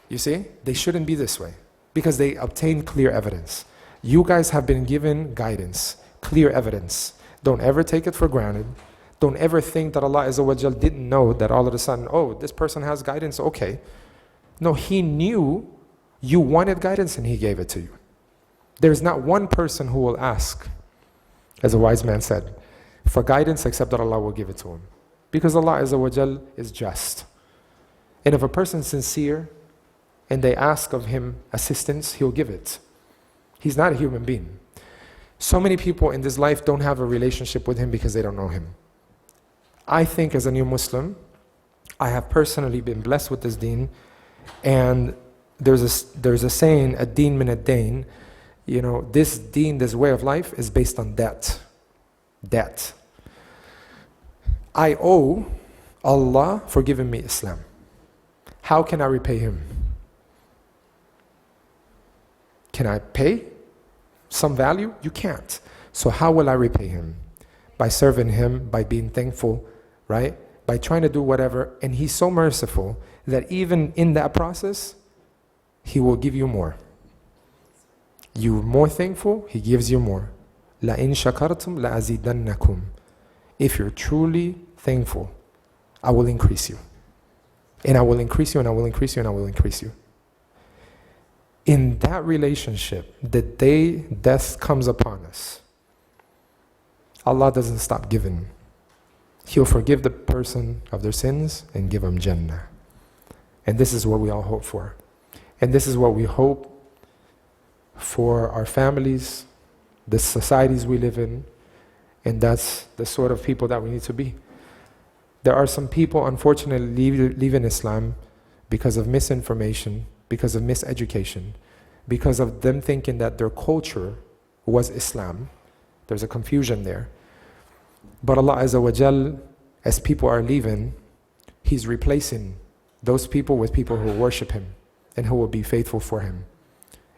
You see, they shouldn't be this way, because they obtained clear evidence. You guys have been given guidance, clear evidence. Don't ever take it for granted. Don't ever think that Allah Azza wa Jal didn't know that all of a sudden, oh, this person has guidance, okay. No, He knew you wanted guidance and He gave it to you. There's not one person who will ask, as a wise man said, for guidance except that Allah will give it to him. Because Allah Azza wa Jal is just. And if a person is sincere and they ask of Him assistance, He'll give it. He's not a human being. So many people in this life don't have a relationship with Him because they don't know Him. I think as a new Muslim, I have personally been blessed with this deen, and there's a saying, ad-deen min ad-dain, this deen, this way of life is based on debt. Debt. I owe Allah for giving me Islam. How can I repay Him? Can I pay some value? You can't. So how will I repay Him? By serving Him, by being thankful, right? By trying to do whatever. And He's so merciful that even in that process, He will give you more. You're more thankful, He gives you more. لَإِن شَكَرْتُمْ لَأَزِيدَنَّكُمْ. If you're truly thankful, I will increase you. And I will increase you, and I will increase you, and I will increase you. In that relationship, the day death comes upon us, Allah doesn't stop giving. He'll forgive the person of their sins and give them Jannah. And this is what we all hope for. And this is what we hope for our families, the societies we live in, and that's the sort of people that we need to be. There are some people, unfortunately, leaving Islam because of misinformation, because of miseducation, because of them thinking that their culture was Islam. There's a confusion there. But Allah Azza wa Jal, as people are leaving, He's replacing those people with people who worship Him and who will be faithful for Him.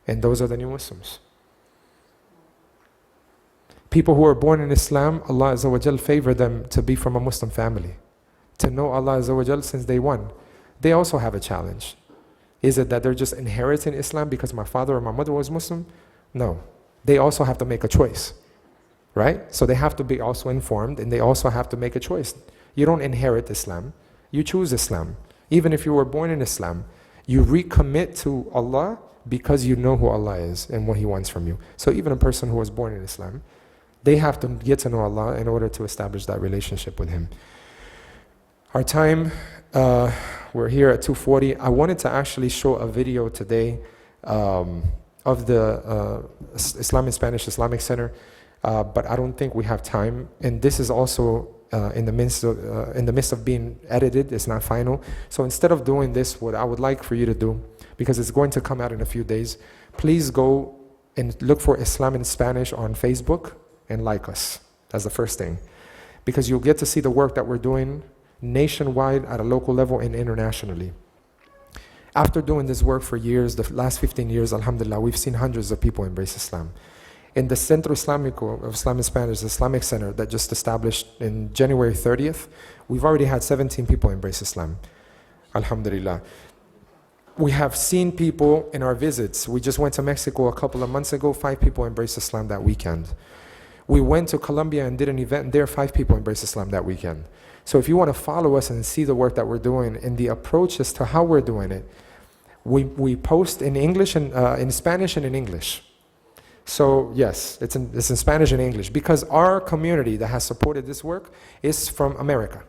And those are the new Muslims. People who are born in Islam, Allah Azza wa Jal favored them to be from a Muslim family, to know Allah Azza wa Jal since day one. They also have a challenge. Is it that they're just inheriting Islam because my father or my mother was Muslim? No. They also have to make a choice, right? So they have to be also informed, and they also have to make a choice. You don't inherit Islam. You choose Islam. Even if you were born in Islam, you recommit to Allah because you know who Allah is and what He wants from you. So even a person who was born in Islam, they have to get to know Allah in order to establish that relationship with Him. Our time, we're here at 2:40. I wanted to actually show a video today of the Islam in Spanish Islamic Center, but I don't think we have time. And this is also in the midst of being edited. It's not final. So instead of doing this, what I would like for you to do, because it's going to come out in a few days, please go and look for Islam in Spanish on Facebook and like us. That's the first thing. Because you'll get to see the work that we're doing nationwide, at a local level, and internationally. After doing this work for years, the last 15 years, alhamdulillah, we've seen hundreds of people embrace Islam. In the Centro Islamico of Islam in Spanish, the Islamic Center that just established in January 30th, we've already had 17 people embrace Islam. Alhamdulillah. We have seen people in our visits. We just went to Mexico a couple of months ago, 5 people embraced Islam that weekend. We went to Colombia and did an event, and there 5 people embraced Islam that weekend. So if you want to follow us and see the work that we're doing and the approach as to how we're doing it, we post in English and in Spanish and in English. So yes, it's in Spanish and English, because our community that has supported this work is from America.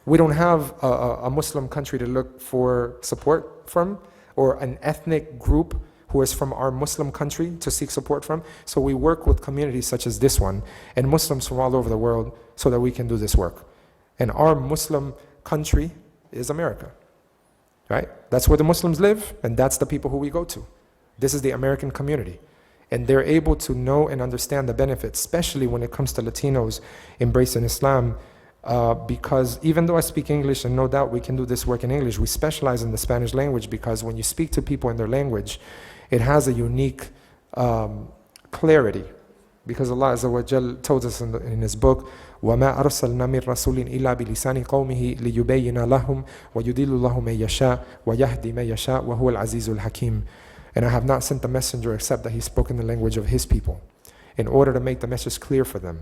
We don't have a Muslim country to look for support from, or an ethnic group who is from our Muslim country to seek support from. So we work with communities such as this one and Muslims from all over the world so that we can do this work. And our Muslim country is America, right? That's where the Muslims live, and that's the people who we go to. This is the American community. And they're able to know and understand the benefits, especially when it comes to Latinos embracing Islam, because even though I speak English, and no doubt we can do this work in English, we specialize in the Spanish language, because when you speak to people in their language, it has a unique clarity. Because Allah Azza wa Jal told us in His book, وَمَا أَرْسَلْنَا مِن رَسُولٍ إِلَّا بِلِسَانِ قَوْمِهِ لِيُبَيِّنَ لَهُمْ وَيُضِلُّ اللَّهُ مَن يَشَاءُ وَيَهْدِي مَن يَشَاءُ وَهُوَ الْعَزِيزُ الْحَكِيمُ. And I have not sent the messenger except that he spoke in the language of his people, in order to make the message clear for them.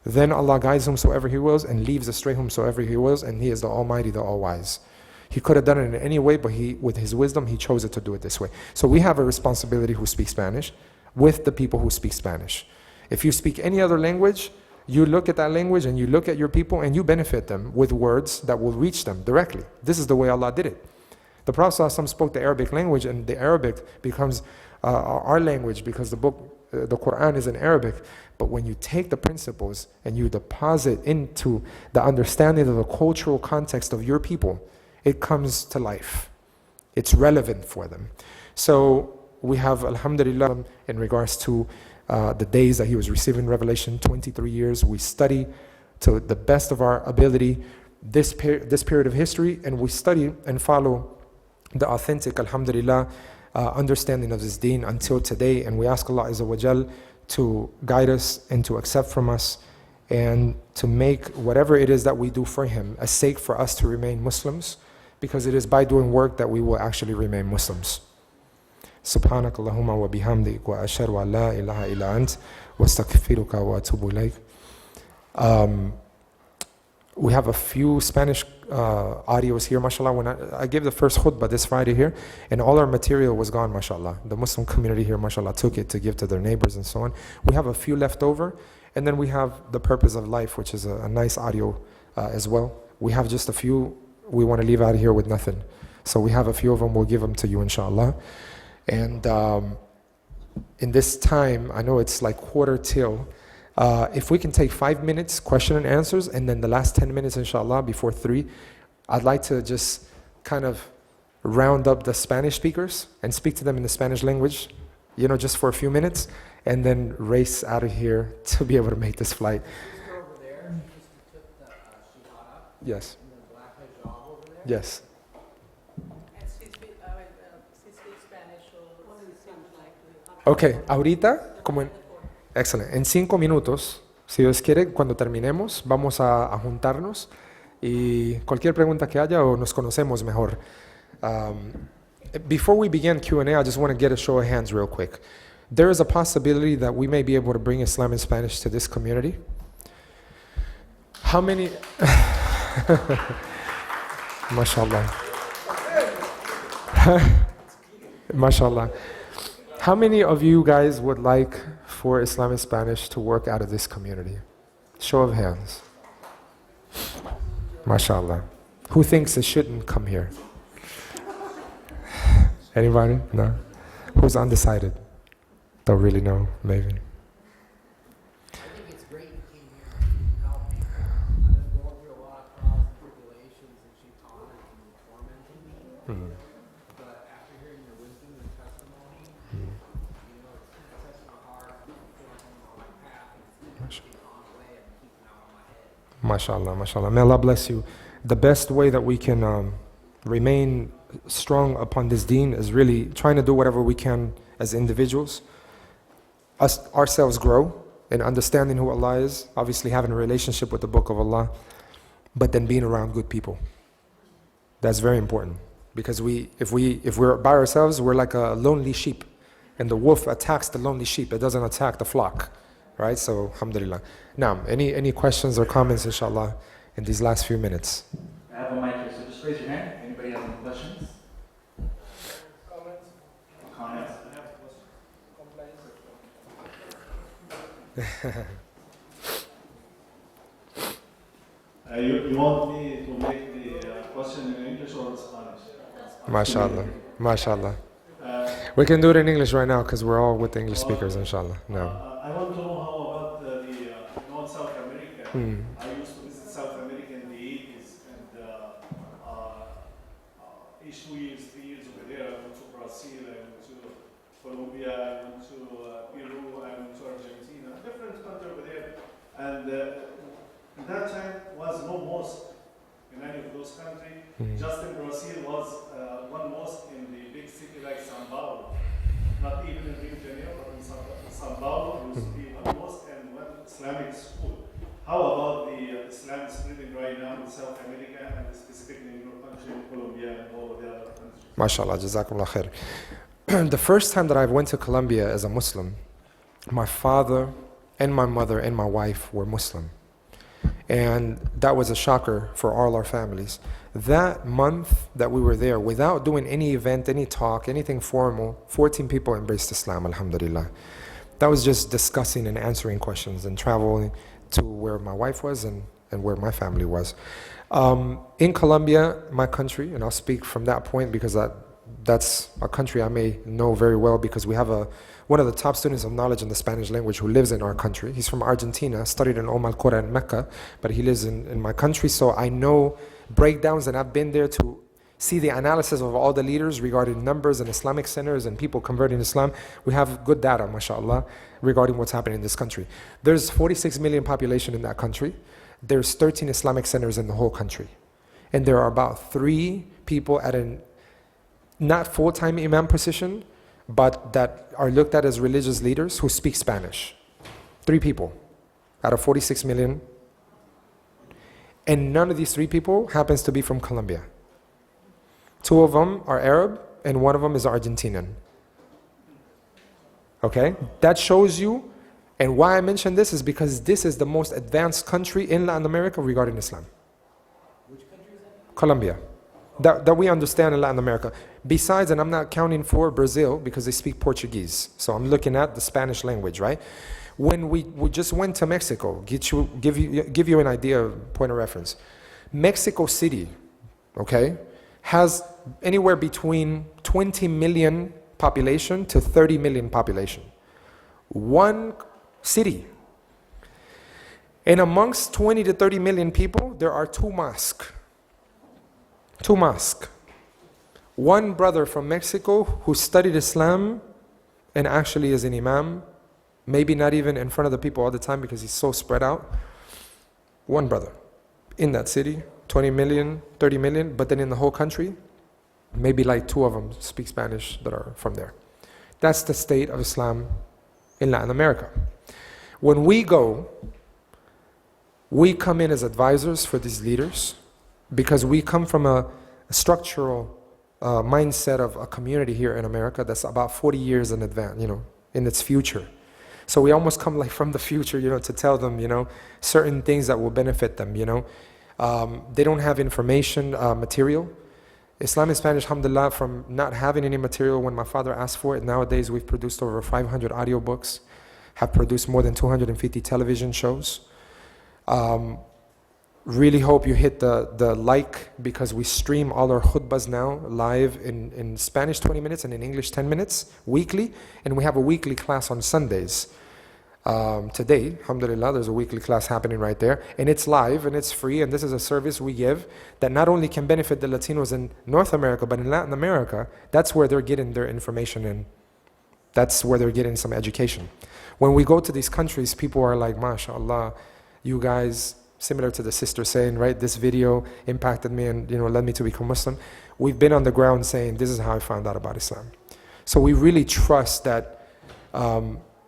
Then Allah guides whomsoever He wills and leaves astray whomsoever He wills, and He is the Almighty, the All-Wise. He could have done it in any way, but with His wisdom, He chose it to do it this way. So we have a responsibility who speak Spanish with the people who speak Spanish. If you speak any other language, you look at that language and you look at your people and you benefit them with words that will reach them directly. This is the way Allah did it. The Prophet ﷺ spoke the Arabic language, and the Arabic becomes our language, because the book, the Quran, is in Arabic. But when you take the principles and you deposit into the understanding of the cultural context of your people, it comes to life. It's relevant for them. So we have, alhamdulillah, in regards to the days that he was receiving revelation, 23 years. We study to the best of our ability this period of history, and we study and follow the authentic, alhamdulillah, understanding of this deen until today. And we ask Allah Azza wa Jal to guide us and to accept from us, and to make whatever it is that we do for Him a sake for us to remain Muslims, because it is by doing work that we will actually remain Muslims. سبحانك اللهم وبحمدك وأشهد أن لا إله إلا أنت واستغفرك وأتوب إليك. We have a few Spanish audios here, mashallah. When I gave the first khutbah this Friday here, and all our material was gone, mashallah. The Muslim community here, mashallah, took it to give to their neighbors and so on. We have a few left over, and then we have The Purpose of Life, which is a nice audio as well. We have just a few. We want to leave out of here with nothing. So we have a few of them. We'll give them to you, inshallah. And in this time, I know it's like 1:45. If we can take 5 minutes, question and answers, and then the last 10 minutes, inshallah, before 3, I'd like to just kind of round up the Spanish speakers and speak to them in the Spanish language, just for a few minutes, and then race out of here to be able to make this flight. Yes. Yes. Okay, ahorita, excelente. En 5 minutos, si Dios quiere, cuando terminemos, vamos a juntarnos y cualquier pregunta que haya o nos conocemos mejor. Before we begin Q&A, I just want to get a show of hands real quick. There is a possibility that we may be able to bring Islam and Spanish to this community. How many? MashaAllah. MashaAllah. How many of you guys would like for Islam and Spanish to work out of this community? Show of hands. MashaAllah. Who thinks it shouldn't come here? Anybody? No? Who's undecided? Don't really know, maybe. I think it's great you came here and helped me. I've been going through a lot of trials and tribulations and Shaitan and tormenting me. But after hearing your wisdom and testimony, it sets my heart and on my path and it's keeping on the way and keeping out of my head. MashaAllah, MashaAllah. May Allah bless you. The best way that we can remain strong upon this deen is really trying to do whatever we can as individuals. Ourselves grow in understanding who Allah is, obviously having a relationship with the Book of Allah, but then being around good people. That's very important, because if we're by ourselves, we're like a lonely sheep, and the wolf attacks the lonely sheep. It doesn't attack the flock, right? So, alhamdulillah. Now, any questions or comments, inshallah, in these last few minutes? I have a mic here, so just raise your hand. Anybody has any questions? Comments? You want me to make the question in English or in Spanish? MashaAllah, MashaAllah. We can do it in English right now because we're all with the English speakers, inshallah. No. I want to know how about the South America. I used to visit South America in the 80s, and each 2 years, 3 years over there, I went to Brazil, I went to Colombia, I went to Peru, I went to Argentina, different country over there. And that time was no mosque in any of those countries. Just in Brazil was one mosque in the big city like São Paulo. Not even in Rio de Janeiro, but in São Paulo, there used to be one mosque and one Islamic school. How about the Islam spreading right now in South America and specifically in your country, in Colombia and all of the other countries? MashaAllah, Jazakumullah khair. The first time that I went to Colombia as a Muslim, my father and my mother and my wife were Muslim. And that was a shocker for all our families. That month that we were there, without doing any event, any talk, anything formal, 14 people embraced Islam, alhamdulillah. That was just discussing and answering questions and traveling to where my wife was and where my family was. In Colombia, my country, and I'll speak from that point because that's a country I may know very well, because we have one of the top students of knowledge in the Spanish language who lives in our country. He's from Argentina, studied in Al-Qura in Mecca, but he lives in my country, so I know breakdowns, and I've been there to see the analysis of all the leaders regarding numbers and Islamic centers and people converting Islam. We have good data, mashallah, regarding what's happening in this country. There's 46 million population in that country. There's 13 Islamic centers in the whole country. And there are about 3 people at an not full-time imam position, but that are looked at as religious leaders who speak Spanish. 3 people out of 46 million. And none of these 3 people happens to be from Colombia. 2 of them are Arab, and 1 of them is Argentinian. Okay? That shows you, and why I mention this is because this is the most advanced country in Latin America regarding Islam. Which country is that? Colombia. That we understand in Latin America. Besides, and I'm not counting for Brazil because they speak Portuguese. So I'm looking at the Spanish language, right? When we just went to Mexico, give you an idea, point of reference. Mexico City, okay, has anywhere between 20 million population to 30 million population. One city. And amongst 20 to 30 million people, there are 2 mosques. 2 mosques. One brother from Mexico who studied Islam and actually is an imam, maybe not even in front of the people all the time because he's so spread out. One brother in that city, 20 million, 30 million, but then in the whole country, maybe like 2 of them speak Spanish that are from there. That's the state of Islam in Latin America. When we go, we come in as advisors for these leaders because we come from a structural mindset of a community here in America that's about 40 years in advance, in its future. So we almost come like from the future, to tell them, certain things that will benefit them, They don't have information material. Islam in Spanish, alhamdulillah, from not having any material when my father asked for it, nowadays we've produced over 500 audiobooks, have produced more than 250 television shows. Really hope you hit the like because we stream all our khutbahs now live in Spanish 20 minutes and in English 10 minutes weekly, and we have a weekly class on Sundays. Today, alhamdulillah, there's a weekly class happening right there, and it's live and it's free, and this is a service we give that not only can benefit the Latinos in North America, but in Latin America, that's where they're getting their information in. That's where they're getting some education. When we go to these countries, people are like, mashallah, you guys, similar to the sister saying, right, this video impacted me and led me to become Muslim. We've been on the ground saying, this is how I found out about Islam. So we really trust that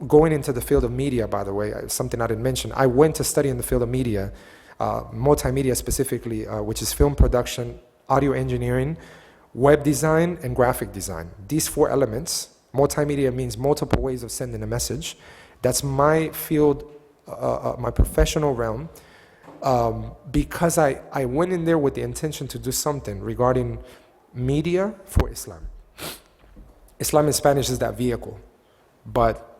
going into the field of media, by the way, something I didn't mention, I went to study in the field of media, multimedia specifically, which is film production, audio engineering, web design, and graphic design. These 4 elements, multimedia means multiple ways of sending a message. That's my field, my professional realm. Because I went in there with the intention to do something regarding media for Islam. Islam in Spanish is that vehicle. But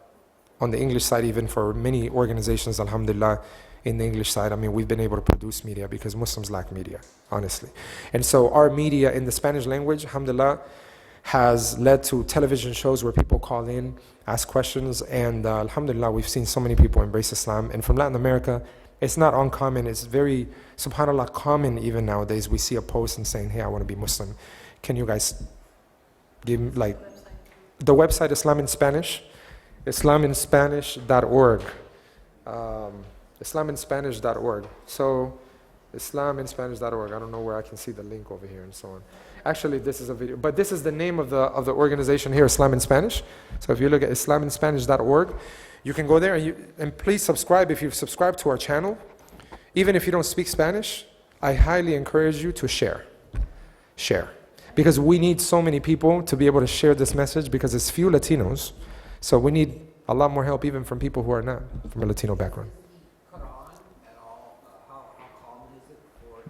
on the English side, even for many organizations, alhamdulillah, in the English side, we've been able to produce media because Muslims lack media, honestly. And so our media in the Spanish language, alhamdulillah, has led to television shows where people call in, ask questions, and alhamdulillah, we've seen so many people embrace Islam. And from Latin America, it's not uncommon, it's very, subhanAllah, common even nowadays. We see a post and saying, hey, I want to be Muslim. Can you guys give, the website Islam in Spanish, islaminspanish.org. Islaminspanish.org. So, islaminspanish.org. I don't know where I can see the link over here and so on. Actually, this is a video, but this is the name of the organization here, Islam in Spanish. So if you look at islaminspanish.org, you can go there and please subscribe if you've subscribed to our channel. Even if you don't speak Spanish, I highly encourage you to share. Share. Because we need so many people to be able to share this message because it's few Latinos. So we need a lot more help even from people who are not from a Latino background. Quran at all? How common is it for it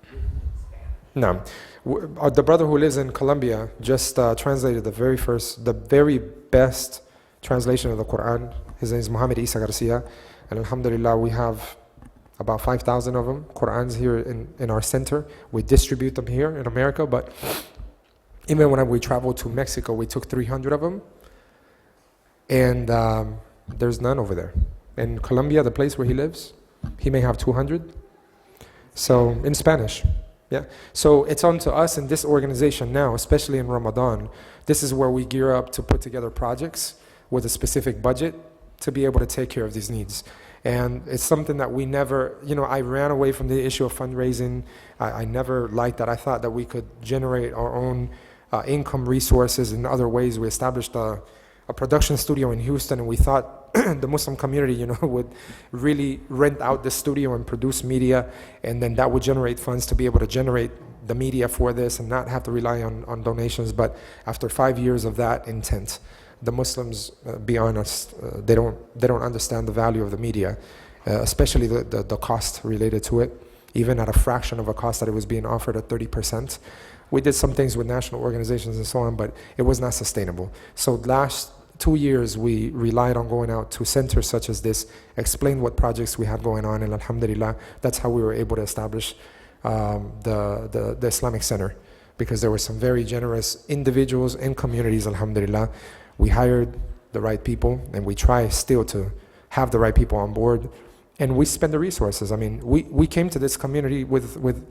to be written in Spanish? No. The brother who lives in Colombia just translated the very best translation of the Quran. His name is Muhammad Isa Garcia. And alhamdulillah, we have about 5,000 of them, Qurans here in our center. We distribute them here in America, but even when we traveled to Mexico, we took 300 of them. And there's none over there. In Colombia, the place where he lives, he may have 200. So, in Spanish. Yeah. So it's on to us in this organization now, especially in Ramadan. This is where we gear up to put together projects with a specific budget to be able to take care of these needs. And it's something that we never, I ran away from the issue of fundraising. I never liked that. I thought that we could generate our own income resources in other ways. We established a a production studio in Houston, and we thought the Muslim community, would really rent out the studio and produce media, and then that would generate funds to be able to generate the media for this and not have to rely on donations. But after 5 years of that intent, the Muslims, be honest, they don't understand the value of the media, especially the cost related to it, even at a fraction of a cost that it was being offered at 30%. We did some things with national organizations and so on, but it was not sustainable. So last 2 years, we relied on going out to centers such as this, explain what projects we had going on, and alhamdulillah, that's how we were able to establish the Islamic Center, because there were some very generous individuals and communities, alhamdulillah. We hired the right people, and we try still to have the right people on board, and we spend the resources. I mean, we came to this community with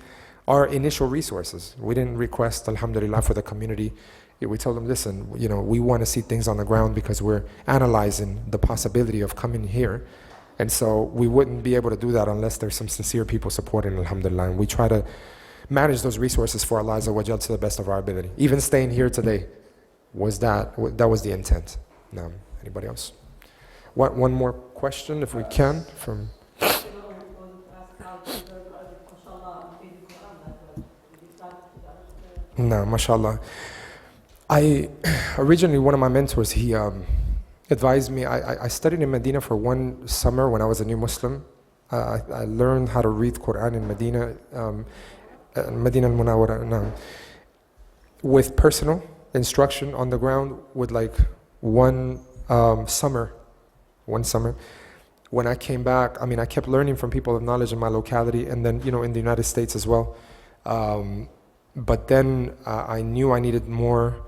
our initial resources. We didn't request, alhamdulillah, for the community. We told them, listen, we want to see things on the ground because we're analyzing the possibility of coming here. And so we wouldn't be able to do that unless there's some sincere people supporting, alhamdulillah. And we try to manage those resources for Allah Azza wa Jal to the best of our ability. Even staying here today, that was the intent. Now, anybody else? One more question, if we can, from... No, mashallah. Originally, one of my mentors, he advised me. I studied in Medina for 1 summer when I was a new Muslim. I learned how to read Quran in Medina, Medina al-Munawwara, with personal instruction on the ground, with like one summer. When I came back, I kept learning from people of knowledge in my locality, and then in the United States as well. But then I knew I needed more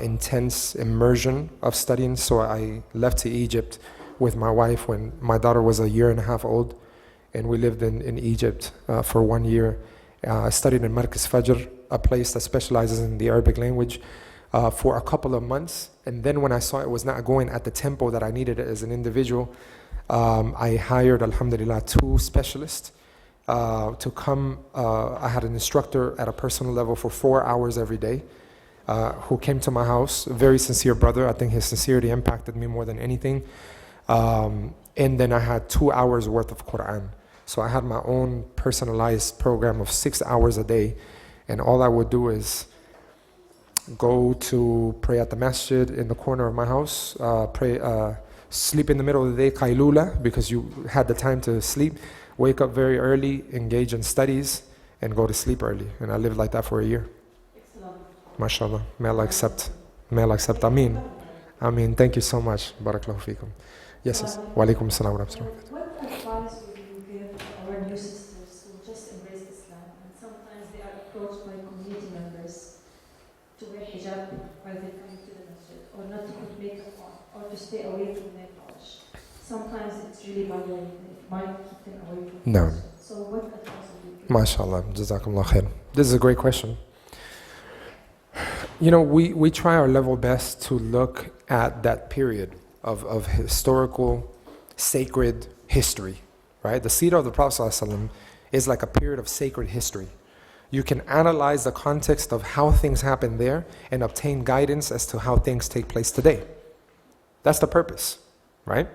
intense immersion of studying, so I left to Egypt with my wife when my daughter was 1.5 years old, and we lived in Egypt for 1 year. I studied in Markaz Fajr, a place that specializes in the Arabic language, for a couple of months. And then when I saw it was not going at the tempo that I needed it as an individual, I hired, alhamdulillah, 2 specialists to come. I had an instructor at a personal level for 4 hours every day, who came to my house, a very sincere brother. I think his sincerity impacted me more than anything. And then I had 2 hours worth of Quran. So I had my own personalized program of 6 hours a day, and all I would do is go to pray at the masjid in the corner of my house, sleep in the middle of the day, qaylula, because you had the time to sleep, wake up very early, engage in studies, and go to sleep early. And I lived like that for 1 year. MashaAllah. May Allah accept. May Allah accept. Ameen. Ameen. Thank you so much. Barakallahu feekum. Yes. Wa alaikum assalam wa rahmatullah. What advice would you give our new sisters who just embraced Islam, and sometimes they are approached by community members to wear hijab while they're coming to the masjid, or not to put makeup on, or to stay away from nail polish? Sometimes it's really bothering. It might keep them away from the masjid. So what advice would you give? MashaAllah. Jazakumullah khair. This is a great question. We try our level best to look at that period of historical, sacred history, right? The seerah of the Prophet ﷺ is like a period of sacred history. You can analyze the context of how things happened there and obtain guidance as to how things take place today. That's the purpose, right?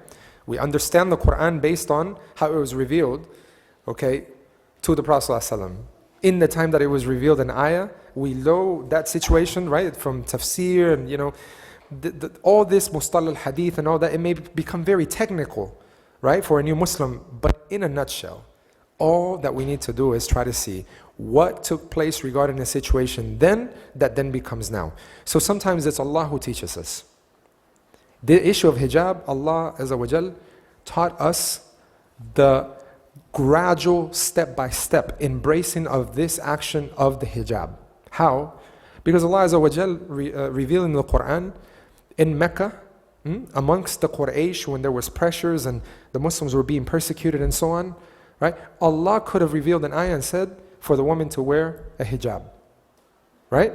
We understand the Quran based on how it was revealed, to the Prophet ﷺ. In the time that it was revealed in ayah, we know that situation, right, from tafsir and all this mustalah al-hadith and all that. It may become very technical, right, for a new Muslim, but in a nutshell, all that we need to do is try to see what took place regarding a situation then that then becomes now. So sometimes it's Allah who teaches us. The issue of hijab, Allah Azza wa Jal taught us the gradual step-by-step embracing of this action of the hijab. How? Because Allah Azza wa Jal revealed in the Quran in Mecca, amongst the Quraysh, when there was pressures and the Muslims were being persecuted and so on, right? Allah could have revealed an ayah and said for the woman to wear a hijab, right?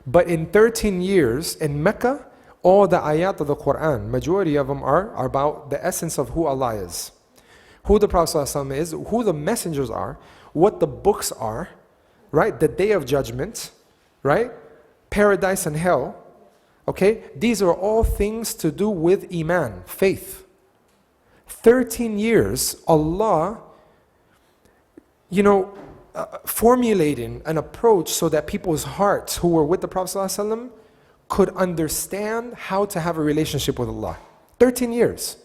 But in 13 years in Mecca, all the ayat of the Quran, majority of them are about the essence of who Allah is, who the Prophet ﷺ is, who the messengers are, what the books are, right? The day of judgment, right? Paradise and hell, Okay? These are all things to do with Iman, faith. 13 years, Allah, formulating an approach so that people's hearts who were with the Prophet ﷺ could understand how to have a relationship with Allah. 13 years.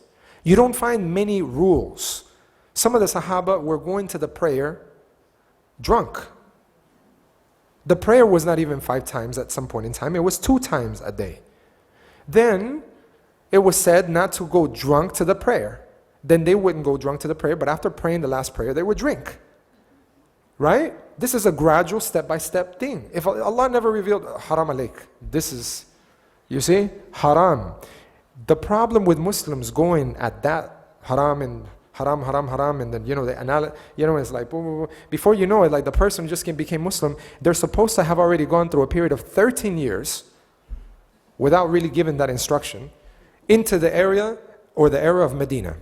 You don't find many rules. Some of the Sahaba were going to the prayer drunk. The prayer was not even 5 times at some point in time. It was 2 times a day. Then it was said not to go drunk to the prayer. Then they wouldn't go drunk to the prayer, but after praying the last prayer, they would drink. Right? This is a gradual step-by-step thing. If Allah never revealed, haram alaik, this is, you see, haram. The problem with Muslims going at that haram and haram, haram, haram, and then, it's like, boom, boom, boom. Before you know it, like the person just became Muslim, they're supposed to have already gone through a period of 13 years without really giving that instruction into the area or the era of Medina.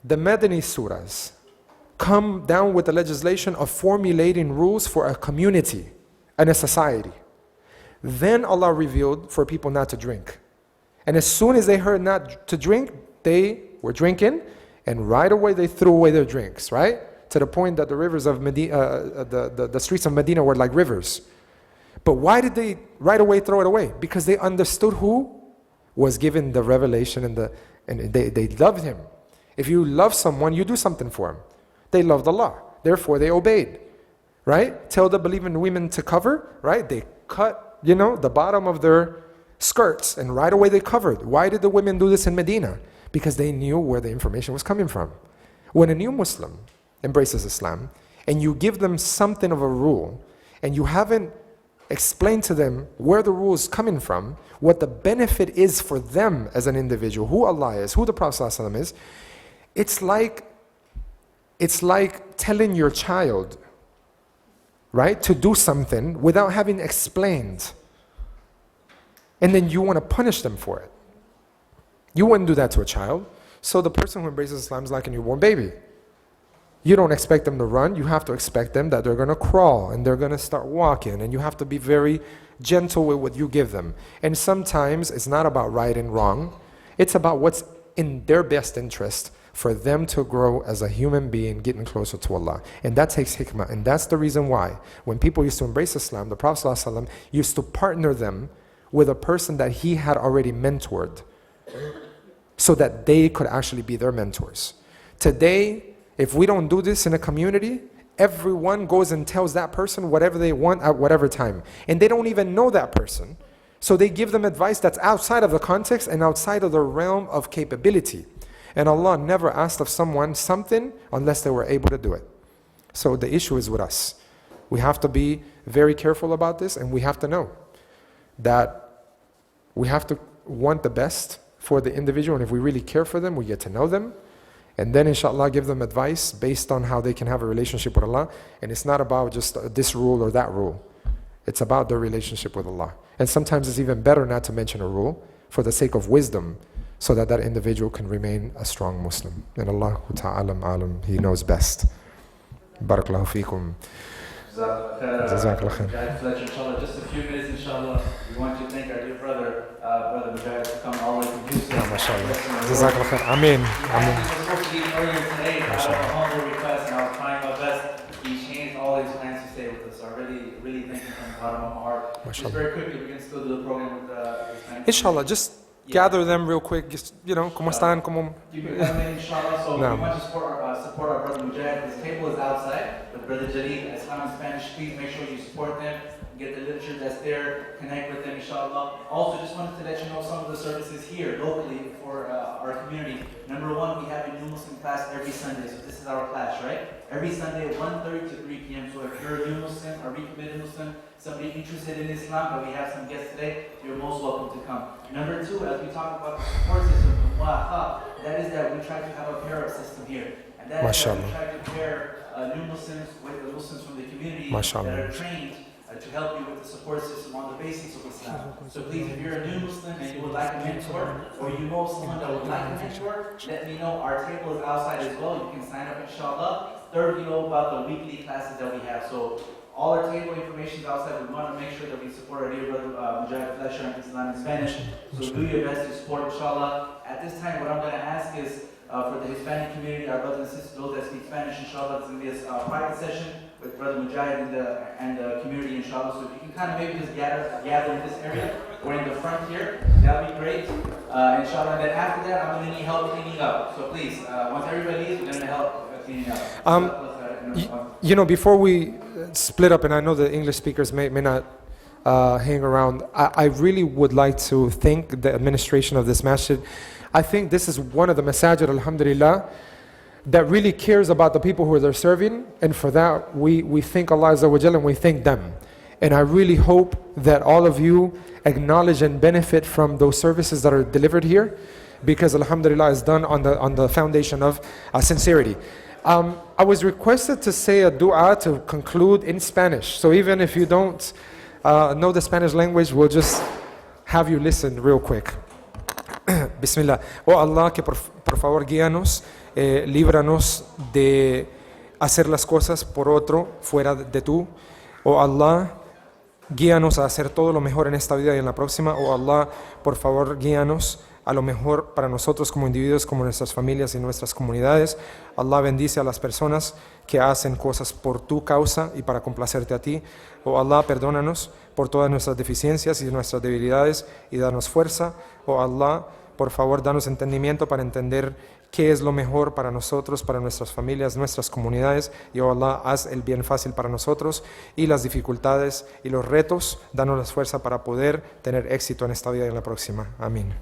The Madani surahs come down with the legislation of formulating rules for a community and a society. Then Allah revealed for people not to drink. And as soon as they heard not to drink, they were drinking, and right away they threw away their drinks, right? To the point that the rivers of Medina, the streets of Medina were like rivers. But why did they right away throw it away? Because they understood who was given the revelation and they loved him. If you love someone, you do something for him. They loved Allah, therefore they obeyed, right? Tell the believing women to cover, right? They cut, the bottom of their skirts, and right away they covered. Why did the women do this in Medina? Because they knew where the information was coming from. When a new Muslim embraces Islam, and you give them something of a rule, and you haven't explained to them where the rule is coming from, what the benefit is for them as an individual, who Allah is, who the Prophet ﷺ is, it's like telling your child, right, to do something without having explained. And then you want to punish them for it. You wouldn't do that to a child. So the person who embraces Islam is like a newborn baby. You don't expect them to run. You have to expect them that they're going to crawl and they're going to start walking. And you have to be very gentle with what you give them. And sometimes it's not about right and wrong. It's about what's in their best interest for them to grow as a human being, getting closer to Allah. And that takes hikmah. And that's the reason why when people used to embrace Islam, the Prophet ﷺ used to partner them with a person that he had already mentored so that they could actually be their mentors. Today, if we don't do this in a community, everyone goes and tells that person whatever they want at whatever time. And they don't even know that person. So they give them advice that's outside of the context and outside of the realm of capability. And Allah never asked of someone something unless they were able to do it. So the issue is with us. We have to be very careful about this, and we have to know that we have to want the best for the individual, and if we really care for them, we get to know them, and then inshallah give them advice based on how they can have a relationship with Allah. And it's not about just this rule or that rule. It's about their relationship with Allah. And sometimes it's even better not to mention a rule for the sake of wisdom, so that that individual can remain a strong Muslim. And Allah Ta'ala alam, He knows best. Barakallahu feekum. Jazakallah khair. Mujahid Fletcher, inshallah, just a few minutes, inshallah. We want to thank our dear brother, Brother Mujahid, to come all the way from Houston. MashaAllah. Jazakallah khair. Ameen. Ameen. He was supposed to be earlier today, but I was a humble request, and I was trying my best. He changed all his plans to stay with us. So I really thank him from the bottom of my heart. Just very quickly, we can still do the program with his family. Inshallah, just gather them real quick, just, ¿cómo están? ¿Cómo? You can come in, inshallah. So No. we want to support our brother Mujahid. His table is outside with Brother Jaleel, Islam in Spanish. Please make sure you support them. Get the literature that's there. Connect with them, inshallah. Also, just wanted to let you know some of the services here locally for our community. Number one, we have a new Muslim class every Sunday. So this is our class, right? Every Sunday, 1:30 to 3 p.m. So if you're a new Muslim, a recommitted Muslim, somebody interested in Islam, but we have some guests today, you're most welcome to come. Number two, as we talk about the support system, that is that we try to have a pair-up system here. And that is that we try to pair new Muslims with the Muslims from the community that are trained to help you with the support system on the basics of Islam. So please, if you're a new Muslim and you would like a mentor, or you know someone that would like a mentor, let me know. Our table is outside as well. You can sign up, inshallah. Third, you know about the weekly classes that we have. So All our table information is outside. We want to make sure that we support our dear brother Mujahid Fletcher and Islam in Spanish. So do your best to support, inshallah. At this time, what I'm going to ask is for the Hispanic community, our brothers and sisters, those that speak Spanish, inshallah, it's going to be a private session with Brother Mujahid and the community, inshallah. So if you can kind of maybe just gather in this area or in the front here, that would be great, inshallah. And then after that, I'm going to need help cleaning up. So please, once everybody leaves, we're going to help cleaning up. You know, before we split up, and I know the English speakers may not hang around, I really would like to thank the administration of this masjid. I think this is one of the masajid, alhamdulillah, that really cares about the people who they're serving, and for that we thank Allah Azza wa Jalla and we thank them. And I really hope that all of you acknowledge and benefit from those services that are delivered here, because alhamdulillah is done on the foundation of sincerity. I was requested to say a dua to conclude in Spanish. So even if you don't know the Spanish language, we'll just have you listen real quick. Bismillah. Oh Allah, que por favor guíanos, líbranos de hacer las cosas por otro fuera de tú. Oh Allah, guíanos a hacer todo lo mejor en esta vida y en la próxima. Oh Allah, por favor guíanos a lo mejor para nosotros como individuos, como nuestras familias y nuestras comunidades. Allah bendice a las personas que hacen cosas por tu causa y para complacerte a ti. Oh Allah, perdónanos por todas nuestras deficiencias y nuestras debilidades y danos fuerza. Oh Allah, por favor, danos entendimiento para entender qué es lo mejor para nosotros, para nuestras familias, nuestras comunidades. Y oh Allah, haz el bien fácil para nosotros y las dificultades y los retos, danos la fuerza para poder tener éxito en esta vida y en la próxima. Amén.